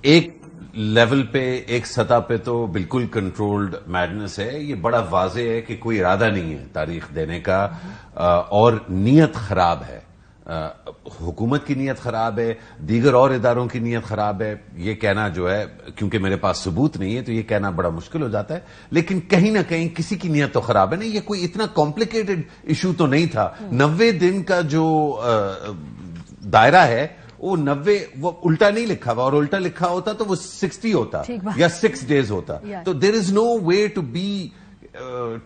ایک لیول پہ، ایک سطح پہ تو بالکل کنٹرولڈ میڈنس ہے. یہ بڑا واضح ہے کہ کوئی ارادہ نہیں ہے تاریخ دینے کا، اور نیت خراب ہے. حکومت کی نیت خراب ہے، دیگر اور اداروں کی نیت خراب ہے. یہ کہنا جو ہے، کیونکہ میرے پاس ثبوت نہیں ہے تو یہ کہنا بڑا مشکل ہو جاتا ہے، لیکن کہیں نہ کہیں کسی کی نیت تو خراب ہے. نہیں، یہ کوئی اتنا کمپلیکیٹڈ ایشو تو نہیں تھا. 90 دن کا جو دائرہ ہے وہ 90 وہ الٹا نہیں لکھا ہوا، اور الٹا لکھا ہوتا تو وہ 60 ہوتا یا 6 days ہوتا. تو دیر از نو وے ٹو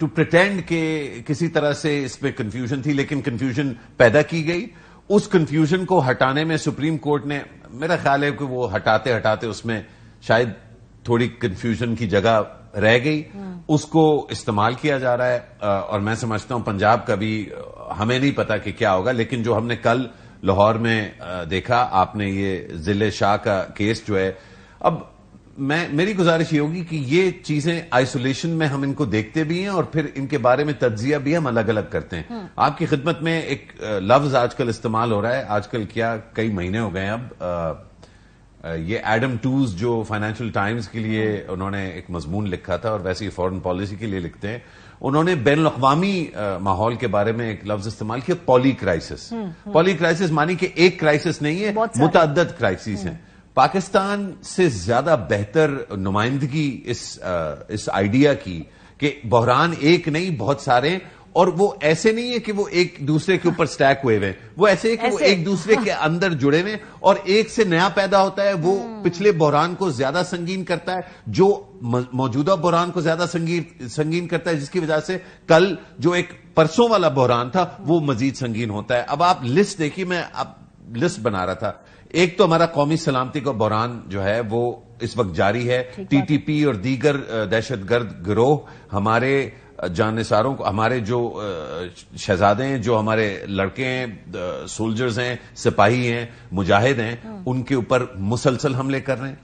پریٹینڈ کہ کسی طرح سے اس پہ کنفیوژن تھی، لیکن کنفیوژن پیدا کی گئی. اس کنفیوژن کو ہٹانے میں سپریم کورٹ نے، میرا خیال ہے کہ وہ ہٹاتے ہٹاتے اس میں شاید تھوڑی کنفیوژن کی جگہ رہ گئی، اس کو استعمال کیا جا رہا ہے. اور میں سمجھتا ہوں پنجاب کا بھی ہمیں نہیں پتا کہ کیا ہوگا، لیکن جو ہم نے کل لاہور میں دیکھا، آپ نے یہ ضلع شاہ کا کیس جو ہے، اب میری گزارش یہ ہوگی کہ یہ چیزیں آئسولیشن میں ہم ان کو دیکھتے بھی ہیں اور پھر ان کے بارے میں تجزیہ بھی ہم الگ الگ کرتے ہیں. آپ کی خدمت میں ایک لفظ آج کل استعمال ہو رہا ہے، آج کل کیا کئی مہینے ہو گئے اب، یہ ایڈم ٹوز جو فائنینشیل ٹائمز کے لیے انہوں نے ایک مضمون لکھا تھا اور ویسے ہی فورن پالیسی کے لیے لکھتے ہیں، انہوں نے بین الاقوامی ماحول کے بارے میں ایک لفظ استعمال کیا، پولی کرائسس. پولی کرائسس مانی کہ ایک کرائسس نہیں ہے، متعدد کرائسس ہیں. پاکستان سے زیادہ بہتر نمائندگی اس آئیڈیا کی کہ بحران ایک نہیں بہت سارے، اور وہ ایسے نہیں ہے کہ وہ ایک دوسرے کے اوپر سٹیک ہوئے ہوئے، وہ ایسے ہے کہ وہ ایک دوسرے کے اندر جڑے ہوئے، اور ایک سے نیا پیدا ہوتا ہے، وہ پچھلے بحران کو زیادہ سنگین کرتا ہے، جو موجودہ بحران کو زیادہ سنگین کرتا ہے، جس کی وجہ سے کل جو ایک پرسوں والا بحران تھا وہ مزید سنگین ہوتا ہے. اب آپ لسٹ دیکھیے، میں اب لسٹ بنا رہا تھا. ایک تو ہمارا قومی سلامتی کا بحران جو ہے وہ اس وقت جاری ہے. ٹی ٹی پی اور دیگر دہشت گرد گروہ ہمارے جانثاروں کو، ہمارے جو شہزادے ہیں، جو ہمارے لڑکے ہیں، سولجرز ہیں، سپاہی ہیں، مجاہد ہیں، ان کے اوپر مسلسل حملے کر رہے ہیں.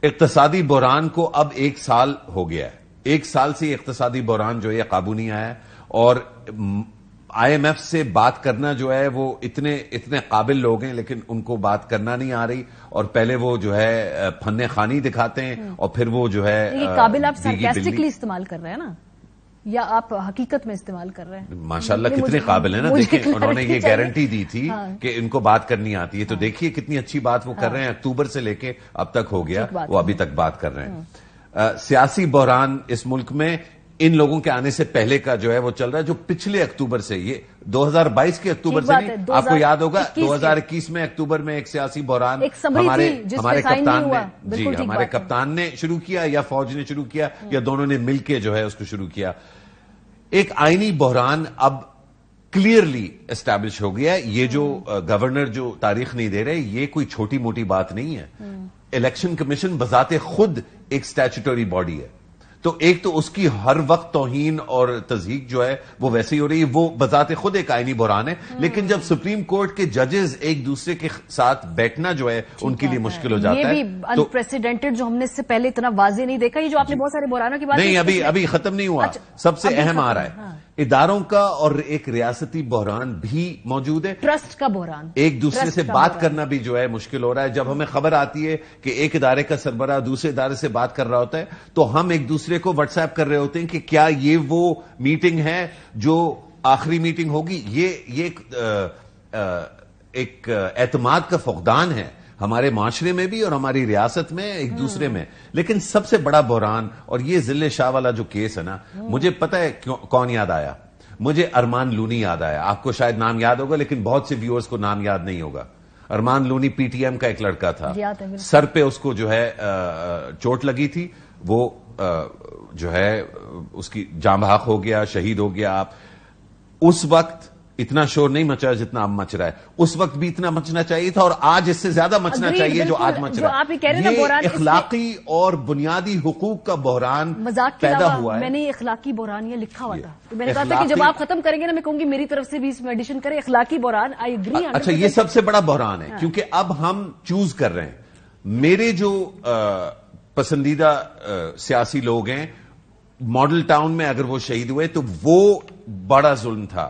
اقتصادی بحران کو اب 1 سال ہو گیا ہے. 1 سال سے اقتصادی بحران جو ہے قابو نہیں آیا، اور آئی ایم ایف سے بات کرنا جو ہے وہ اتنے قابل لوگ ہیں، لیکن ان کو بات کرنا نہیں آ رہی، اور پہلے وہ جو ہے فن خانی دکھاتے ہیں، اور پھر وہ جو ہے قابل آپ سارکاسٹکلی استعمال کر رہے ہیں نا، یا آپ حقیقت میں استعمال کر رہے ہیں؟ ماشاءاللہ کتنے قابل ہیں نا. دیکھیں انہوں نے یہ گارنٹی دی تھی کہ ان کو بات کرنی آتی ہے، تو دیکھیے کتنی اچھی بات وہ کر رہے ہیں. اکتوبر سے لے کے اب تک ہو گیا، وہ ابھی تک بات کر رہے ہیں. سیاسی بحران اس ملک میں ان لوگوں کے آنے سے پہلے کا جو ہے وہ چل رہا ہے، جو پچھلے اکتوبر سے، یہ 2022 کے اکتوبر سے نہیں، آپ کو یاد ہوگا 2021 میں اکتوبر میں ایک سیاسی بحران ہمارے کپتان نے شروع کیا، یا فوج نے شروع کیا، یا دونوں نے مل کے جو ہے اس کو شروع کیا. ایک آئینی بحران اب کلیئرلی اسٹیبلش ہو گیا ہے. یہ جو گورنر جو تاریخ نہیں دے رہے، یہ کوئی چھوٹی موٹی بات نہیں ہے. الیکشن کمیشن بذات خود ایک سٹیچوٹری باڈی ہے، تو ایک تو اس کی ہر وقت توہین اور تضحیق جو ہے وہ ویسے ہی ہو رہی ہے، وہ بذات خود ایک آئینی بحران ہے. لیکن جب سپریم کورٹ کے ججز ایک دوسرے کے ساتھ بیٹھنا جو ہے ان کے لیے مشکل ہو جاتا ہے. یہ بھی انپریسیڈنٹڈ جو ہم نے اس سے پہلے اتنا واضح نہیں دیکھا. یہ جو آپ نے بہت سارے بحرانوں کی بات نہیں، ابھی ختم نہیں ہوا. سب سے اہم آ رہا ہے اداروں کا، اور ایک ریاستی بحران بھی موجود ہے. ٹرسٹ کا بحران، ایک دوسرے سے بات کرنا بھی جو ہے مشکل ہو رہا ہے. جب ہمیں خبر آتی ہے کہ ایک ادارے کا سربراہ دوسرے ادارے سے بات کر رہا ہوتا ہے، تو ہم ایک دوسرے کو واٹس ایپ کر رہے ہوتے ہیں کہ کیا یہ وہ میٹنگ ہے جو آخری میٹنگ ہوگی. یہ ایک اعتماد کا فقدان ہے ہمارے معاشرے میں بھی اور ہماری ریاست میں ایک دوسرے میں. لیکن سب سے بڑا بحران، اور یہ ضلع شاہ والا جو کیس ہے نا، مجھے پتا ہے کون یاد آیا، مجھے ارمان لونی یاد آیا. آپ کو شاید نام یاد ہوگا، لیکن بہت سے ویورز کو نام یاد نہیں ہوگا. ارمان لونی پی ٹی ایم کا ایک لڑکا تھا، سر پہ اس کو جو ہے چوٹ لگی تھی، وہ جو ہے اس کی جاں بحق ہو گیا، شہید ہو گیا. آپ اس وقت اتنا شور نہیں مچا جتنا اب مچ رہا ہے، اس وقت بھی اتنا مچنا چاہیے تھا، اور آج اس سے زیادہ مچنا چاہیے جو آج مچ رہا ہے. یہ اخلاقی اور بنیادی حقوق کا بحران پیدا ہوا ہے. میں نے اخلاقی بحران یہ لکھا ہوا تھا، تو میں نے کہا تھا کہ جب آپ ختم کریں گے نا، میں کہوں گی میری طرف سے بھی اس میں ایڈیشن کریں، اخلاقی بحران. I agree. اچھا، یہ سب سے بڑا بحران ہے، کیونکہ اب ہم چوز کر رہے ہیں. میرے جو پسندیدہ سیاسی لوگ ہیں، ماڈل ٹاؤن میں اگر وہ شہید ہوئے تو وہ بڑا ظلم تھا.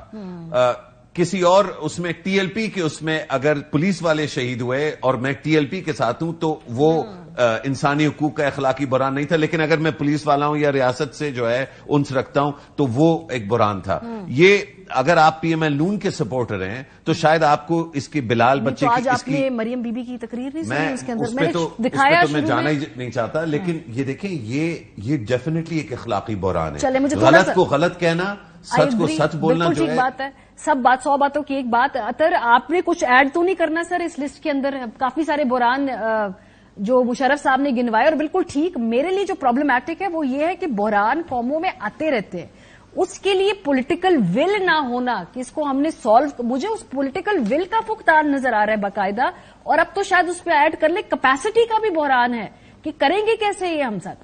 کسی اور اس میں ٹی ایل پی کے اس میں اگر پولیس والے شہید ہوئے اور میں ٹی ایل پی کے ساتھ ہوں تو وہ انسانی حقوق کا اخلاقی بحران نہیں تھا، لیکن اگر میں پولیس والا ہوں یا ریاست سے جو ہے انس رکھتا ہوں تو وہ ایک بحران تھا. یہ اگر آپ پی ایم ایل نون کے سپورٹر ہیں تو شاید آپ کو اس کی بلال بچے کی آپ نے مریم بی بی کی تقریر نہیں سنی اس کے اندر؟ میں تو میں جانا ہی نہیں چاہتا، لیکن یہ دیکھیں یہ ڈیفینیٹلی ایک اخلاقی بحران ہے. غلط کو غلط کہنا، سچ کو سچ بولنا جو ہے. بات ہے سب 100 باتوں کی ایک بات. اطہر آپ نے کچھ ایڈ تو نہیں کرنا سر اس لسٹ کے اندر؟ کافی سارے بحران جو مشرف صاحب نے گنوائے، اور بالکل ٹھیک. میرے لیے جو پرابلمٹک ہے وہ یہ ہے کہ بحران قوموں میں آتے رہتے ہیں، اس کے لیے پولیٹیکل ول نہ ہونا کہ اس کو ہم نے سالو. مجھے اس پولیٹیکل ول کا فقدان نظر آ رہا ہے باقاعدہ. اور اب تو شاید اس پہ ایڈ کر لیں کیپیسٹی کا بھی بحران ہے کہ کریں گے کیسے یہ ہم سب.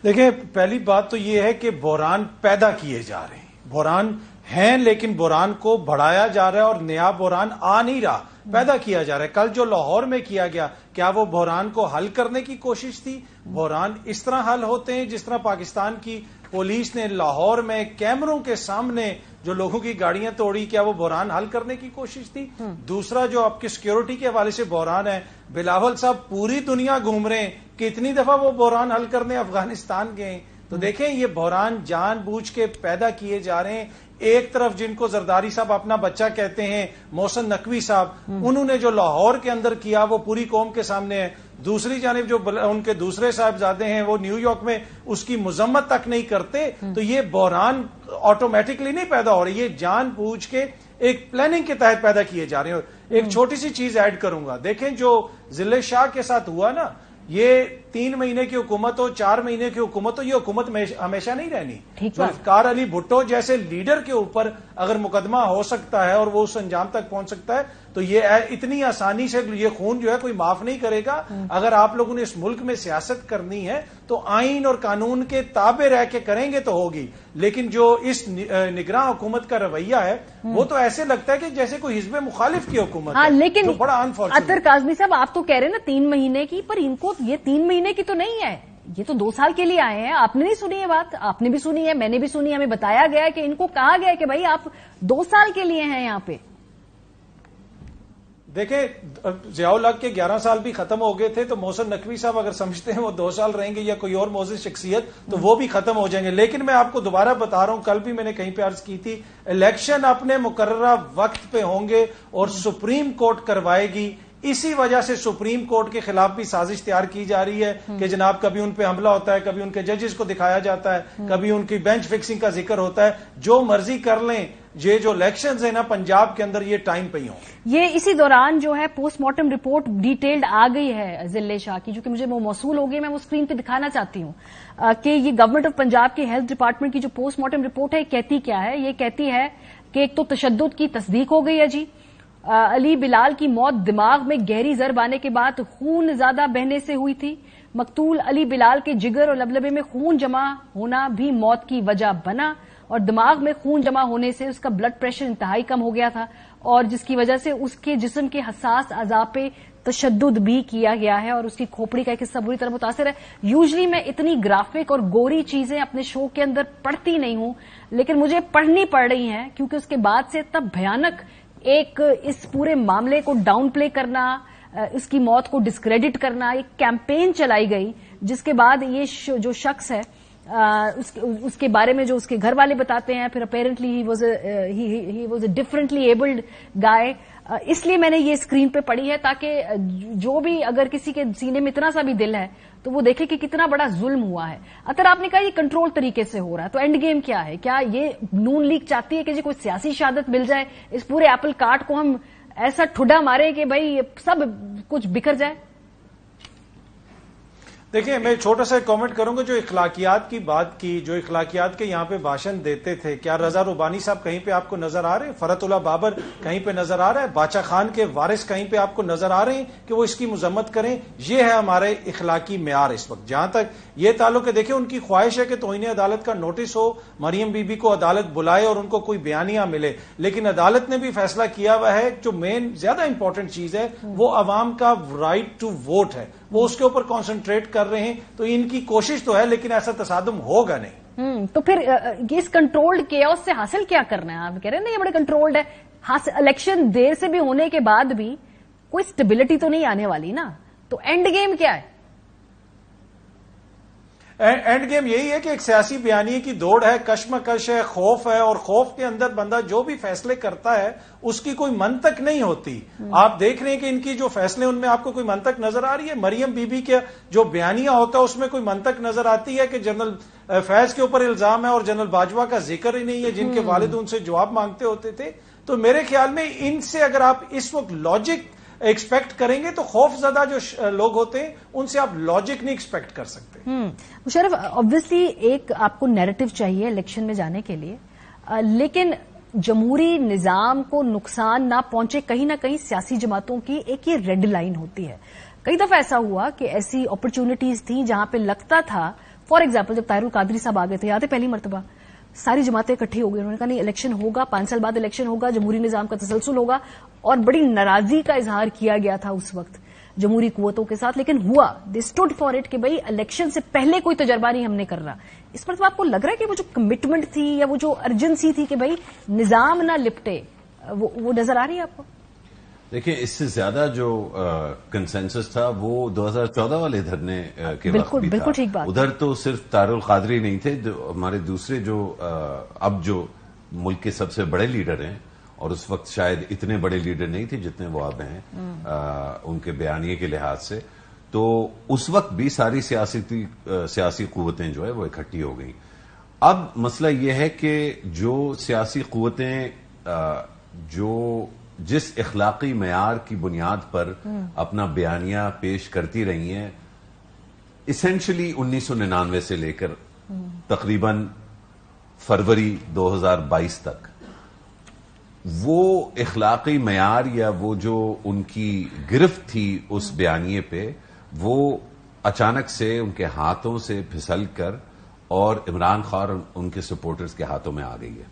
دیکھیں، پہلی بات تو یہ ہے کہ بحران پیدا کیے جا رہے ہیں، بحران ہیں لیکن بحران کو بڑھایا جا رہا ہے اور نیا بحران آ نہیں رہا، پیدا کیا جا رہا ہے. کل جو لاہور میں کیا گیا، کیا وہ بحران کو حل کرنے کی کوشش تھی؟ بحران اس طرح حل ہوتے ہیں جس طرح پاکستان کی پولیس نے لاہور میں کیمروں کے سامنے جو لوگوں کی گاڑیاں توڑی، کیا وہ بحران حل کرنے کی کوشش تھی؟ دوسرا جو آپ کی سیکیورٹی کے حوالے سے بحران ہے، بلاول صاحب پوری دنیا گھوم رہے ہیں، کتنی دفعہ وہ بحران حل کرنے افغانستان گئے. تو دیکھیں یہ بحران جان بوجھ کے پیدا کیے جا رہے ہیں. ایک طرف جن کو زرداری صاحب اپنا بچہ کہتے ہیں، محسن نقوی صاحب، انہوں نے جو لاہور کے اندر کیا وہ پوری قوم کے سامنے ہے. دوسری جانب جو ان کے دوسرے صاحبزادے ہیں وہ نیو یارک میں اس کی مذمت تک نہیں کرتے. تو یہ بحران آٹومیٹکلی نہیں پیدا ہو رہی، یہ جان بوجھ کے ایک پلاننگ کے تحت پیدا کیے جا رہے ہیں. ایک چھوٹی سی چیز ایڈ کروں گا، دیکھیں جو ضلع شاہ کے ساتھ ہوا نا، یہ 3 مہینے کی حکومت ہو، 4 مہینے کی حکومت ہو، یہ حکومت ہمیشہ نہیں رہنی. ذوالفقار علی بھٹو جیسے لیڈر کے اوپر اگر مقدمہ ہو سکتا ہے اور وہ اس انجام تک پہنچ سکتا ہے تو یہ اتنی آسانی سے یہ خون جو ہے کوئی معاف نہیں کرے گا. اگر آپ لوگوں نے اس ملک میں سیاست کرنی ہے تو آئین اور قانون کے تابع رہ کے کریں گے تو ہوگی. لیکن جو اس نگراں حکومت کا رویہ ہے وہ تو ایسے لگتا ہے کہ جیسے کوئی حزب مخالف کی حکومت ہے. لیکن بڑا انفارچونیٹ. اطہر کاظمی صاحب آپ تو کہہ رہے ہیں نا 3 مہینے کی، پر ان کو یہ 3 مہینے کی تو نہیں ہے، یہ تو 2 سال کے لیے آئے ہیں. آپ نے نہیں سنی ہے بات؟ آپ نے بھی سنی ہے، میں نے بھی سنی ہے. ہمیں بتایا گیا ہے کہ ان کو کہا گیا ہے کہ بھائی آپ 2 سال کے لیے ہیں یہاں پہ. دیکھیں ضیاء الحق کے 11 سال بھی ختم ہو گئے تھے، تو محسن نقوی صاحب اگر سمجھتے ہیں وہ 2 سال رہیں گے یا کوئی اور معزز شخصیت تو وہ بھی ختم ہو جائیں گے. لیکن میں آپ کو دوبارہ بتا رہا ہوں، کل بھی میں نے کہیں پہ عرض کی تھی، الیکشن اپنے مقررہ وقت پہ ہوں گے اور سپریم کورٹ کروائے گی. اسی وجہ سے سپریم کورٹ کے خلاف بھی سازش تیار کی جا رہی ہے کہ جناب کبھی ان پہ حملہ ہوتا ہے، کبھی ان کے ججز کو دکھایا جاتا ہے، کبھی ان کی بینچ فکسنگ کا ذکر ہوتا ہے. جو مرضی کر لیں، یہ جو الیکشنز ہیں نا پنجاب کے اندر یہ ٹائم پہ ہی ہوں. یہ اسی دوران جو ہے پوسٹ مارٹم رپورٹ ڈیٹیلڈ آ گئی ہے ضلع شاہ کی، جو کہ مجھے وہ موصول ہو گئی. میں وہ اسکرین پہ دکھانا چاہتی ہوں کہ یہ گورنمنٹ آف پنجاب کے ہیلتھ ڈپارٹمنٹ کی جو پوسٹ مارٹم رپورٹ ہے کہتی کیا ہے. یہ کہتی ہے کہ ایک تو تشدد کی تصدیق ہو گئی ہے جی. علی بلال کی موت دماغ میں گہری ضرب آنے کے بعد خون زیادہ بہنے سے ہوئی تھی. مقتول علی بلال کے جگر اور لبلبے میں خون جمع ہونا بھی موت کی وجہ بنا، اور دماغ میں خون جمع ہونے سے اس کا بلڈ پریشر انتہائی کم ہو گیا تھا، اور جس کی وجہ سے اس کے جسم کے حساس اعضاء پہ تشدد بھی کیا گیا ہے، اور اس کی کھوپڑی کا ایک حصہ بری طرح متاثر ہے. یوزلی میں اتنی گرافک اور گوری چیزیں اپنے شو کے اندر پڑھتی نہیں ہوں، لیکن مجھے پڑھنی پڑ رہی ہیں کیونکہ اس کے بعد سے اتنا بھیانک ایک اس پورے معاملے کو ڈاؤن پلے کرنا، اس کی موت کو ڈسکریڈٹ کرنا، ایک کیمپین چلائی گئی جس کے بعد یہ جو شخص ہے اس کے بارے میں جو اس کے گھر والے بتاتے ہیں، پھر apparently he was a differently abled guy. اس لیے میں نے یہ اسکرین پہ پڑھی ہے تاکہ جو بھی اگر کسی کے سینے میں اتنا سا بھی دل ہے تو وہ دیکھے کہ کتنا بڑا ظلم ہوا ہے. اطہر آپ نے کہا یہ کنٹرول طریقے سے ہو رہا ہے، تو اینڈ گیم کیا ہے؟ کیا یہ نون لیگ چاہتی ہے کہ جی کوئی سیاسی شہادت مل جائے، اس پورے ایپل کارٹ کو ہم ایسا ٹھڈا مارے کہ بھائی سب کچھ بکھر جائے؟ دیکھیں میں چھوٹا سا کامنٹ کروں گا. جو اخلاقیات کی بات کی، جو اخلاقیات کے یہاں پہ بھاشن دیتے تھے، کیا رضا ربانی صاحب کہیں پہ آپ کو نظر آ رہے ہیں؟ فرحت اللہ بابر کہیں پہ نظر آ رہا ہے؟ باچا خان کے وارث کہیں پہ آپ کو نظر آ رہے ہیں کہ وہ اس کی مذمت کریں؟ یہ ہے ہمارے اخلاقی معیار اس وقت. جہاں تک یہ تعلق ہے، دیکھیں ان کی خواہش ہے کہ توہین عدالت کا نوٹس ہو، مریم بی بی کو عدالت بلائے اور ان کو کوئی بیانیہ ملے، لیکن عدالت نے بھی فیصلہ کیا ہوا ہے. جو مین زیادہ امپورٹنٹ چیز ہے وہ عوام کا رائٹ ٹو ووٹ ہے، وہ اس کے اوپر کانسنٹریٹ کر رہے ہیں. تو ان کی کوشش تو ہے لیکن ایسا تصادم ہوگا نہیں. تو پھر اس کنٹرولڈ کیوس سے حاصل کیا کرنا ہے؟ آپ کہہ رہے ہیں نا یہ بڑے کنٹرولڈ ہے. الیکشن دیر سے بھی ہونے کے بعد بھی کوئی اسٹیبلٹی تو نہیں آنے والی نا. تو اینڈ گیم کیا ہے؟ اینڈ گیم یہی ہے کہ ایک سیاسی بیانیے کی دوڑ ہے، کشمکش ہے، خوف ہے، اور خوف کے اندر بندہ جو بھی فیصلے کرتا ہے اس کی کوئی منطق نہیں ہوتی. آپ دیکھ رہے ہیں کہ ان کی جو فیصلے ان میں آپ کو کوئی منطق نظر آ رہی ہے؟ مریم بی بی کا جو بیانیہ ہوتا ہے اس میں کوئی منطق نظر آتی ہے کہ جنرل فیض کے اوپر الزام ہے اور جنرل باجوہ کا ذکر ہی نہیں ہے جن کے والد ان سے جواب مانگتے ہوتے تھے. تو میرے خیال میں ان سے اگر آپ اس وقت لاجک ایکسپیکٹ کریں گے تو خوف زدہ جو لوگ ہوتے ہیں ان سے آپ لاجک نہیں ایکسپیکٹ کر سکتے. مشرف آبویسلی ایک آپ کو نیریٹو چاہیے الیکشن میں جانے کے لیے، لیکن جمہوری نظام کو نقصان نہ پہنچے کہیں نہ کہیں سیاسی جماعتوں کی ایک یہ ریڈ لائن ہوتی ہے. کئی دفعہ ایسا ہوا کہ ایسی اپرچونٹیز تھیں جہاں پہ لگتا تھا، فار ایگزامپل جب طاہر القادری صاحب آ گئے تھے، یاد ہے پہلی مرتبہ ساری جماعتیں اکٹھی ہو گئی، انہوں نے کہا نہیں الیکشن ہوگا، 5 سال بعد الیکشن ہوگا، جمہوری نظام کا تسلسل ہوگا، اور بڑی ناراضی کا اظہار کیا گیا تھا اس وقت جمہوری قوتوں کے ساتھ، لیکن ہوا، دے اسٹوڈ فار اٹ کہ بھائی الیکشن سے پہلے کوئی تجربہ نہیں ہم نے کر رہا. اس پر تو آپ کو لگ رہا ہے کہ وہ جو کمٹمنٹ تھی یا وہ جو ارجنسی تھی کہ بھائی نظام نہ لپٹے، وہ نظر آ رہی ہے آپ کو؟ دیکھیں اس سے زیادہ جو کنسنسس تھا وہ 2014 والے دھرنے کے وقت بھی بالکل ٹھیک بات. ادھر تو صرف طاہر القادری نہیں تھے، ہمارے دوسرے جو اب جو ملک کے سب سے بڑے لیڈر ہیں، اور اس وقت شاید اتنے بڑے لیڈر نہیں تھے جتنے وہ اب ہیں ان کے بیانیے کے لحاظ سے، تو اس وقت بھی ساری سیاسی قوتیں جو ہے وہ اکٹھی ہو گئی. اب مسئلہ یہ ہے کہ جو سیاسی قوتیں جو جس اخلاقی معیار کی بنیاد پر اپنا بیانیہ پیش کرتی رہی ہیں اسینشلی 1999 سے لے کر تقریباً فروری 2022 تک، وہ اخلاقی معیار یا وہ جو ان کی گرفت تھی اس بیانیے پہ، وہ اچانک سے ان کے ہاتھوں سے پھسل کر اور عمران خان اور ان کے سپورٹرز کے ہاتھوں میں آ گئی ہے.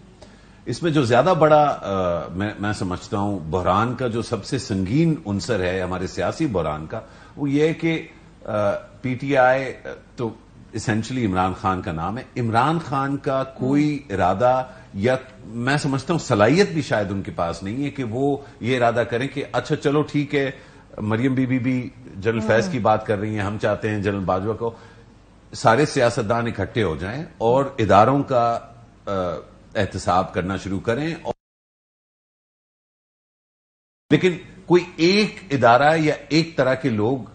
اس میں جو زیادہ بڑا میں سمجھتا ہوں بحران کا جو سب سے سنگین عنصر ہے ہمارے سیاسی بحران کا، وہ یہ ہے کہ پی ٹی آئی تو اسینشلی عمران خان کا نام ہے، عمران خان کا کوئی ارادہ یا میں سمجھتا ہوں صلاحیت بھی شاید ان کے پاس نہیں ہے کہ وہ یہ ارادہ کریں کہ اچھا چلو ٹھیک ہے مریم بی بی بھی جنرل فیض کی بات کر رہی ہیں، ہم چاہتے ہیں جنرل باجوہ کو، سارے سیاستدان اکٹھے ہو جائیں اور اداروں کا احتساب کرنا شروع کریں، لیکن کوئی ایک ادارہ یا ایک طرح کے لوگ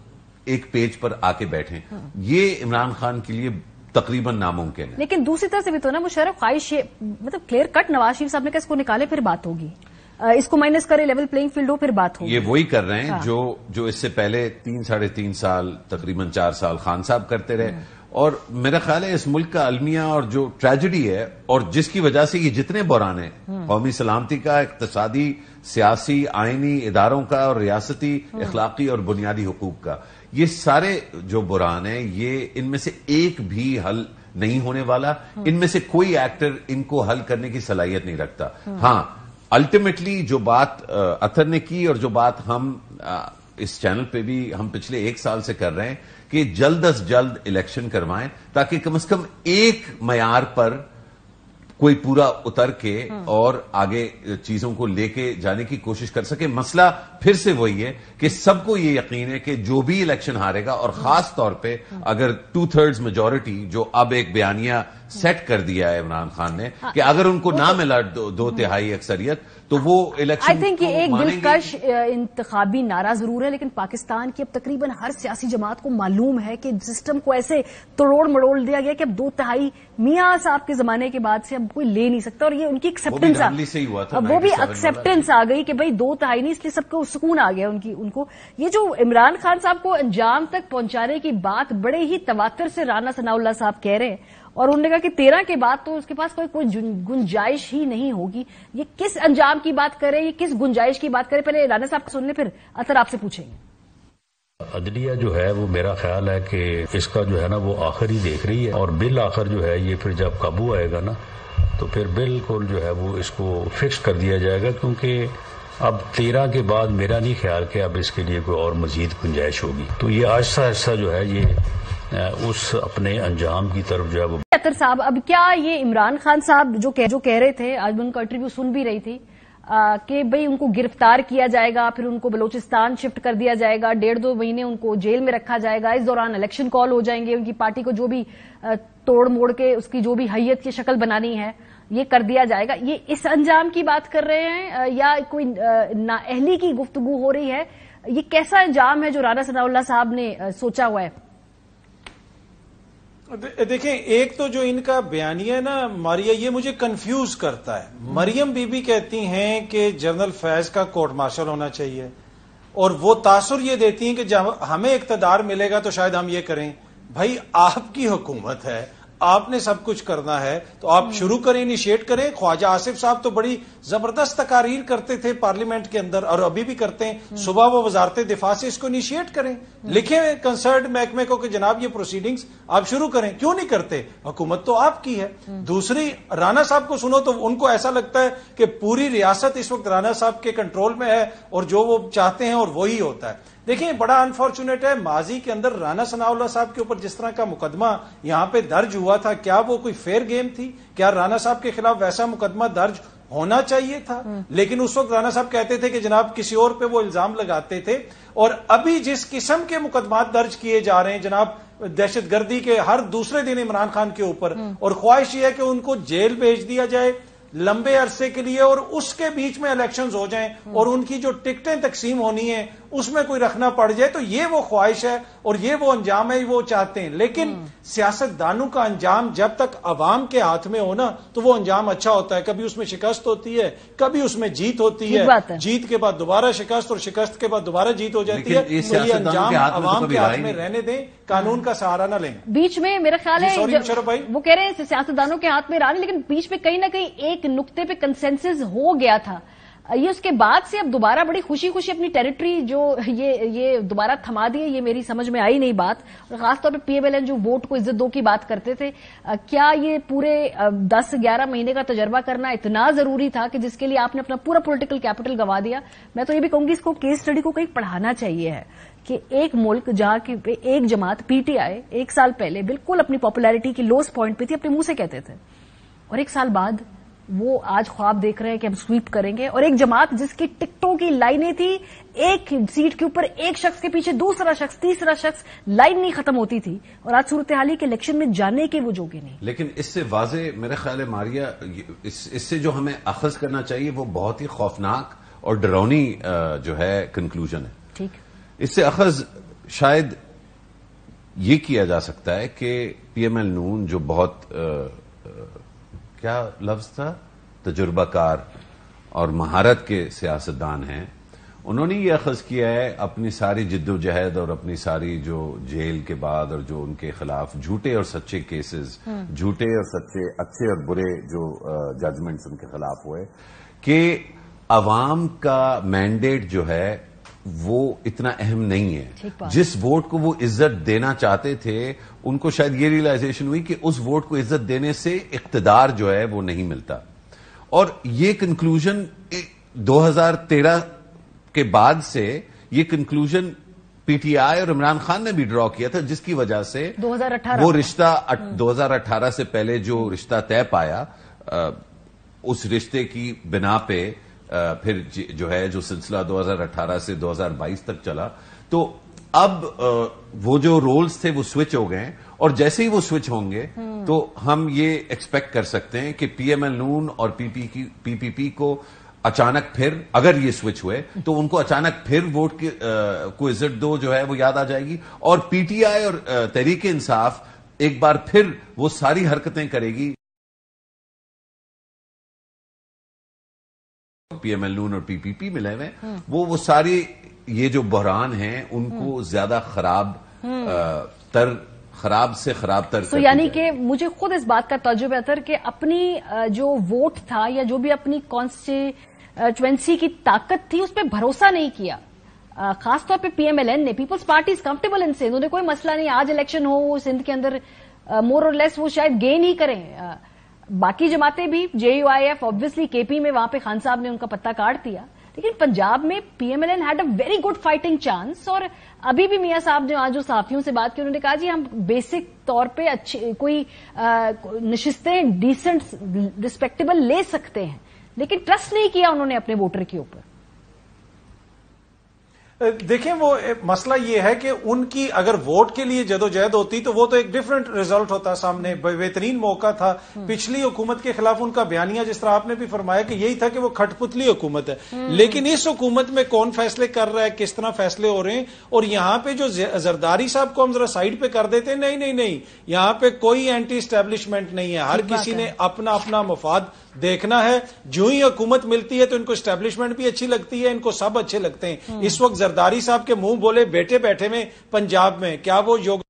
ایک پیج پر آ کے بیٹھیں، یہ عمران خان کے لیے تقریباً ناممکن ہے. لیکن دوسری طرف سے بھی تو نا مشرف خواہش مطلب کلیئر کٹ نواز شریف صاحب نے کہا اس کو نکالے پھر بات ہوگی، اس کو مائنس کرے، لیول پلینگ فیلڈ ہو پھر بات ہوگی. یہ وہی کر رہے ہیں جو اس سے پہلے 3-3.5 سال تقریباً 4 سال خان صاحب کرتے رہے. اور میرا خیال ہے اس ملک کا المیہ اور جو ٹریجڈی ہے اور جس کی وجہ سے یہ جتنے بحران ہیں، قومی سلامتی کا، اقتصادی، سیاسی، آئینی، اداروں کا اور ریاستی، اخلاقی اور بنیادی حقوق کا، یہ سارے جو بحران ہیں یہ ان میں سے ایک بھی حل نہیں ہونے والا. ان میں سے کوئی ایکٹر ان کو حل کرنے کی صلاحیت نہیں رکھتا. ہاں الٹیمیٹلی جو بات اطہر نے کی اور جو بات ہم اس چینل پہ بھی ہم پچھلے 1 سال سے کر رہے ہیں کہ جلد از جلد الیکشن کروائیں تاکہ کم از کم ایک معیار پر کوئی پورا اتر کے اور آگے چیزوں کو لے کے جانے کی کوشش کر سکے. مسئلہ پھر سے وہی ہے کہ سب کو یہ یقین ہے کہ جو بھی الیکشن ہارے گا، اور خاص طور پہ اگر 2/3 میجورٹی جو اب ایک بیانیہ سیٹ کر دیا ہے عمران خان نے کہ اگر ان کو نہ ملا 2/3 اکثریت تو وہ الیکشن آئی تھنک یہ ایک دلکش انتخابی نعرہ ضرور ہے، لیکن پاکستان کی اب تقریباً ہر سیاسی جماعت کو معلوم ہے کہ سسٹم کو ایسے توڑ مڑوڑ دیا گیا کہ اب 2/3 میاں صاحب کے زمانے کے بعد سے اب کوئی لے نہیں سکتا. اور یہ ان کی ایکسپٹنس وہ بھی ایکسپٹنس آ گئی کہ بھائی 2/3 نہیں، اس لیے سب کو سکون آ گیا ان کو. یہ جو عمران خان صاحب کو انجام تک پہنچانے کی بات بڑے ہی تواتر سے رانا ثناء اللہ صاحب کہہ رہے ہیں، اور انہوں نے کہا کہ 13 کے بعد تو اس کے پاس کوئی گنجائش ہی نہیں ہوگی. یہ کس انجام کی بات کرے، یہ کس گنجائش کی بات کرے؟ پہلے رانا صاحب کو سن لیں پھر اطہر آپ سے پوچھیں گے. عدلیہ جو ہے وہ میرا خیال ہے کہ اس کا جو ہے نا وہ آخر ہی دیکھ رہی ہے، اور بالآخر جو ہے یہ پھر جب قابو آئے گا نا تو پھر بالکل جو ہے وہ اس کو فکس کر دیا جائے گا، کیونکہ اب 13 کے بعد میرا نہیں خیال کہ اب اس کے لیے کوئی اور مزید گنجائش ہوگی. تو یہ آہستہ آہستہ جو ہے یہ उस अपने अंजाम की तरफ जो है वो। अतर साहब, अब क्या ये इमरान खान साहब जो कह रहे थे, आज मैं उनका इंटरव्यू सुन भी रही थी कि भाई उनको गिरफ्तार किया जाएगा, फिर उनको बलोचिस्तान शिफ्ट कर दिया जाएगा, 1.5-2 महीने उनको जेल में रखा जाएगा, इस दौरान इलेक्शन कॉल हो जाएंगे, उनकी पार्टी को जो भी तोड़ मोड़ के उसकी जो भी हैयत की शक्ल बनानी है ये कर दिया जाएगा। ये इस अंजाम की बात कर रहे हैं या कोई नाअहली की गुफ्तगू हो रही है? ये कैसा अंजाम है जो राणा सनाउल्लाह साहब ने सोचा हुआ है? देखें, एक तो जो इनका बयानिया है ना मारिया, ये मुझे कंफ्यूज करता है। मरियम बीबी कहती हैं कि जनरल फैज का कोर्ट मार्शल होना चाहिए, और वो तासुर ये देती हैं कि जब हमें इक्तदार मिलेगा तो शायद हम ये करें। भाई, आपकी हुकूमत है, आपने सब कुछ करना है तो आप शुरू करें, इनिशिएट करें। ख्वाजा आसिफ साहब तो बड़ी जबरदस्त तकारीर करते थे पार्लियामेंट के अंदर, और अभी भी करते हैं। सुबह वो वजारत दिफा से इसको इनिशिएट करें, लिखें कंसर्न महकमे को कि जनाब ये प्रोसीडिंग्स आप शुरू करें। क्यों नहीं करते? हुकूमत तो आपकी है। दूसरी, राणा साहब को सुनो तो उनको ऐसा लगता है कि पूरी रियासत इस वक्त राणा साहब के कंट्रोल में है और जो वो चाहते हैं और वही होता है। देखिए, बड़ा अनफॉर्चुनेट है, माजी के अंदर राणा सनाउल्लाह साहब के ऊपर जिस तरह का मुकदमा यहां पे दर्ज हुआ था, क्या वो कोई फेयर गेम थी? क्या राणा साहब के खिलाफ वैसा मुकदमा दर्ज होना चाहिए था? लेकिन उस वक्त राणा साहब कहते थे कि जनाब किसी और पे वो इल्जाम लगाते थे। और अभी जिस किस्म के मुकदमात दर्ज किए जा रहे हैं जनाब, दहशतगर्दी के हर दूसरे दिन इमरान खान के ऊपर, और ख्वाहिश ये है कि उनको जेल भेज दिया जाए लंबे अरसे के लिए, और उसके बीच में इलेक्शंस हो जाएं और उनकी जो टिकटें तकसीम होनी है उसमें कोई रखना पड़ जाए। तो ये वो ख्वाहिश है और ये वो अंजाम है, वो चाहते हैं। लेकिन सियासतदानों का अंजाम जब तक अवाम के हाथ में हो ना तो वो अंजाम अच्छा होता है। कभी उसमें शिकस्त होती है, कभी उसमें जीत होती है, जीत के बाद दोबारा शिकस्त, और शिकस्त के बाद दोबारा जीत हो जाती है। तो ये अंजाम अवाम के हाथ में रहने दें, कानून का सहारा न लें। बीच में मेरा ख्याल है भाई, वो कह रहे हैं सियासतदानों के हाथ में रहा नहीं, लेकिन बीच में कहीं ना कहीं एक नुक्ते पे कंसेंसस हो गया था। ये उसके बाद से अब दोबारा बड़ी खुशी खुशी अपनी टेरिटरी जो ये दोबारा थमा दी है, ये मेरी समझ में आई नहीं बात। और खासतौर पे पीएमएलएन जो वोट को इज्जत दो की बात करते थे, क्या ये पूरे 10-11 महीने का तजर्बा करना इतना जरूरी था कि जिसके लिए आपने अपना पूरा पॉलिटिकल कैपिटल गंवा दिया? मैं तो ये भी कहूंगी इसको केस स्टडी को कहीं पढ़ाना चाहिए है कि एक मुल्क जहां की एक जमात पीटीआई 1 साल पहले बिल्कुल अपनी पॉपुलैरिटी की लोएस्ट पॉइंट पे थी, अपने मुंह से कहते थे, और 1 साल बाद वो आज ख्वाब देख रहे हैं कि हम स्वीप करेंगे। और एक जमात जिसकी टिकटों की लाइनें थी, एक सीट के ऊपर एक शख्स के पीछे दूसरा शख्स, तीसरा शख्स, लाइन नहीं खत्म होती थी, और आज सूरत हाल के इलेक्शन में जाने के वो जोगे नहीं। लेकिन इससे वाजे मेरे ख्याल है मारिया, इससे जो हमें अखज करना चाहिए वो बहुत ही खौफनाक और डरावनी जो है कंक्लूजन है। ठीक, इससे अखज शायद ये किया जा सकता है कि पीएमएल नून जो बहुत क्या लफ्ज था, तजुर्बाकार और महारत के सियासतदान हैं, उन्होंने ये अखज़ किया है अपनी सारी जिद्दोजहद और अपनी सारी जो जेल के बाद और जो उनके खिलाफ झूठे और सच्चे केसेस, झूठे और सच्चे, अच्छे और बुरे जो जजमेंट्स उनके खिलाफ हुए, कि अवाम का मैंडेट जो है वो इतना अहम नहीं है। जिस वोट को वो इज्जत देना चाहते थे, उनको शायद ये रियलाइजेशन हुई कि उस वोट को इज्जत देने से इक्तदार जो है वो नहीं मिलता। और ये कंक्लूजन 2013 के बाद से ये कंक्लूजन पीटीआई और इमरान खान ने भी ड्रॉ किया था, जिसकी वजह से 2018 वो रिश्ता 2018 से पहले जो रिश्ता तय पाया, उस रिश्ते की बिना पे फिर जो है जो सिलसिला 2018 से 2022 तक चला, तो अब वो जो रोल्स थे वो स्विच हो गए, और जैसे ही वो स्विच होंगे तो हम ये एक्सपेक्ट कर सकते हैं कि पीएमएल नून और पीपीपी को अचानक फिर, अगर ये स्विच हुए तो उनको अचानक फिर वोट को इज्जत दो जो है वो याद आ जाएगी, और पीटीआई और तहरीक इंसाफ एक बार फिर वो सारी हरकतें करेगी। पीएमएल नून और पीपीपी मिले हुए, वो सारी ये जो बहरान हैं उनको ज्यादा खराब से खराब तर। तो यानी कि मुझे खुद इस बात का तजुर्बा अतर कि अपनी जो वोट था या जो भी अपनी कॉन्स्टिट्यूएंसी की ताकत थी उस पर भरोसा नहीं किया। खासतौर पे पीएमएलएन ने, Peoples Party is comfortable in Sindh, उन्हें कोई मसला नहीं, आज इलेक्शन हो सिंध के अंदर मोर और लेस वो शायद गेन ही करें। बाकी जमातें भी, जेयूआईएफ ऑब्वियसली केपी में वहां पे खान साहब ने उनका पत्ता काट दिया, लेकिन पंजाब में PMLN had a very good fighting chance. और अभी भी मियां साहब ने आज जो साफियों से बात की उन्होंने कहा जी हम बेसिक तौर पे अच्छी कोई नशिस्तें डिसेंट रिस्पेक्टेबल ले सकते हैं, लेकिन ट्रस्ट नहीं किया उन्होंने अपने वोटर के ऊपर। देखें, वो मसला ये है कि उनकी अगर वोट के लिए जदोजहद होती तो वो तो एक डिफरेंट रिजल्ट होता, सामने बेहतरीन मौका था। पिछली हुकूमत के खिलाफ उनका बयानिया, जिस तरह आपने भी फरमाया कि यही था कि वो खटपुतली हुकूमत है, लेकिन इस हुकूमत में कौन फैसले कर रहा है, किस तरह फैसले हो रहे हैं। और यहां पे जो जरदारी साहब को हम जरा साइड पे कर देते हैं, नहीं नहीं नहीं, यहां पे कोई एंटी स्टैब्लिशमेंट नहीं है, हर किसी ने अपना अपना मफाद देखना है। जो ही हुकूमत मिलती है तो इनको स्टैब्लिशमेंट भी अच्छी लगती है, इनको सब अच्छे लगते हैं। इस वक्त जरदारी साहब के मुंह बोले बेटे बैठे में पंजाब में, क्या वो योग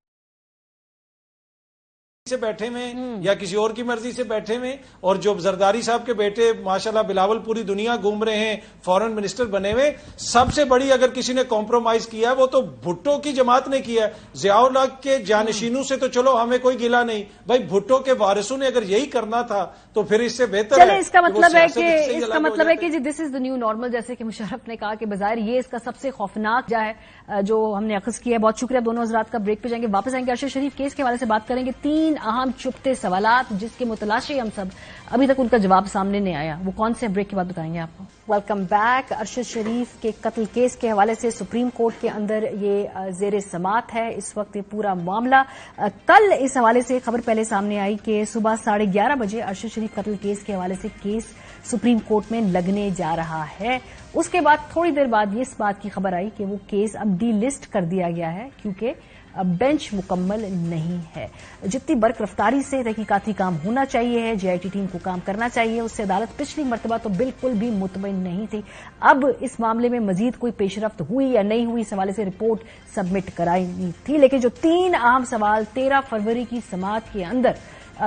से बैठे में या किसी और की मर्जी से बैठे में। और जो जरदारी साहब के बेटे माशाल्लाह बिलावल पूरी दुनिया घूम रहे हैं, फॉरेन मिनिस्टर बने हुए। सबसे बड़ी अगर किसी ने कॉम्प्रोमाइज किया है वो तो भुट्टो की जमात ने किया है। जियाउल हक के जानशीनों से तो चलो हमें कोई गिला नहीं, भाई भुट्टो के वारिसों ने अगर यही करना था तो फिर इससे बेहतर है। इसका मतलब है कि जी this is the new normal, जैसे कि मुशर्रफ ने कहा कि बजाय ये इसका सबसे खौफनाक जा है जो हमने अखज़ किया है। बहुत शुक्रिया दोनों हजरात का। ब्रेक पे जाएंगे, वापस आएंगे, अरशद शरीफ केस के हवाले से बात करेंगे। 3 अहम चुपते सवालात जिसके मुतलाशी हम सब अभी तक उनका जवाब सामने नहीं आया, वो कौन से, ब्रेक के बाद बताएंगे आपको। Welcome back. अरशद शरीफ के कत्ल केस के हवाले से सुप्रीम कोर्ट के अंदर ये जेर समात है इस वक्त ये पूरा मामला। कल इस हवाले से खबर पहले सामने आई कि सुबह 11:30 बजे अरशद शरीफ कत्ल केस के हवाले से केस सुप्रीम कोर्ट में लगने जा रहा है। उसके बाद थोड़ी देर बाद ये इस बात की खबर आई कि वो केस अब डीलिस्ट कर दिया गया है क्योंकि बेंच मुकम्मल नहीं है। जितनी बर्क रफ्तारी से तहकीकाती काम होना चाहिए है, JIT टीम को काम करना चाहिए, उससे अदालत पिछली मरतबा तो बिल्कुल भी मुतमईन नहीं थी। अब इस मामले में मजीद कोई पेशरफ्त हुई या नहीं हुई, इस हवाले से रिपोर्ट सबमिट कराई थी। लेकिन जो 3 अहम सवाल 13 फरवरी की समात के अंदर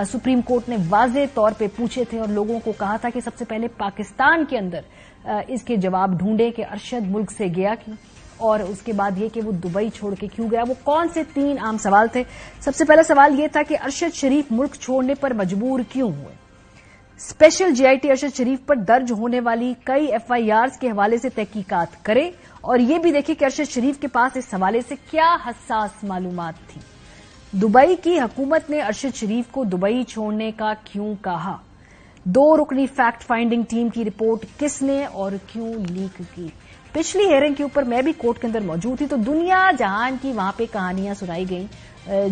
सुप्रीम कोर्ट ने वाज़े तौर पे पूछे थे और लोगों को कहा था कि सबसे पहले पाकिस्तान के अंदर इसके जवाब ढूंढे कि अरशद मुल्क से गया क्यों, और उसके बाद ये कि वो दुबई छोड़ के क्यों गया। वो कौन से 3 आम सवाल थे? सबसे पहला सवाल ये था कि अरशद शरीफ मुल्क छोड़ने पर मजबूर क्यों हुए। स्पेशल JIT अरशद शरीफ पर दर्ज होने वाली कई FIRs के हवाले से तहकीकात करे और ये भी देखे कि अरशद शरीफ के पास इस हवाले से क्या हसास मालूमात थी। दुबई की हुकूमत ने अरशद शरीफ को दुबई छोड़ने का क्यों कहा। 2 रुकनी फैक्ट फाइंडिंग टीम की रिपोर्ट किसने और क्यों लीक की। पिछली हेयरिंग के ऊपर मैं भी कोर्ट के अंदर मौजूद थी तो दुनिया जहान की वहां पे कहानियां सुनाई गई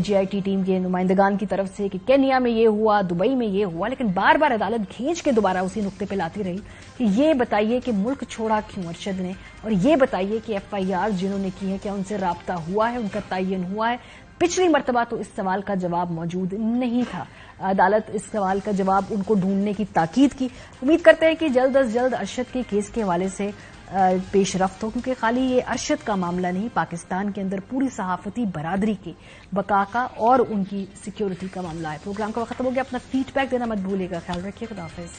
JIT टीम के नुमाइंदगान की तरफ से कि केन्या में ये हुआ, दुबई में ये हुआ, लेकिन बार बार अदालत खींच के दोबारा उसी नुक्ते पे लाती रही कि ये बताइए कि मुल्क छोड़ा क्यों अरशद ने, और ये बताइए कि FIR जिन्होंने की है क्या उनसे राब्ता हुआ है, उनका तयन हुआ है। पिछली मरतबा तो इस सवाल का जवाब मौजूद नहीं था। अदालत इस सवाल का जवाब उनको ढूंढने की ताकीद की। उम्मीद करते हैं कि जल्द अज जल्द अरशद के केस के हवाले से पेशरफ्त हो, क्योंकि खाली ये अरशद का मामला नहीं, पाकिस्तान के अंदर पूरी सहाफती बरादरी के बका का और उनकी सिक्योरिटी का मामला है। प्रोग्राम का वक्त खत्म हो गया। अपना फीडबैक देना मत भूलिएगा। ख्याल रखिए। खुदा हाफिज।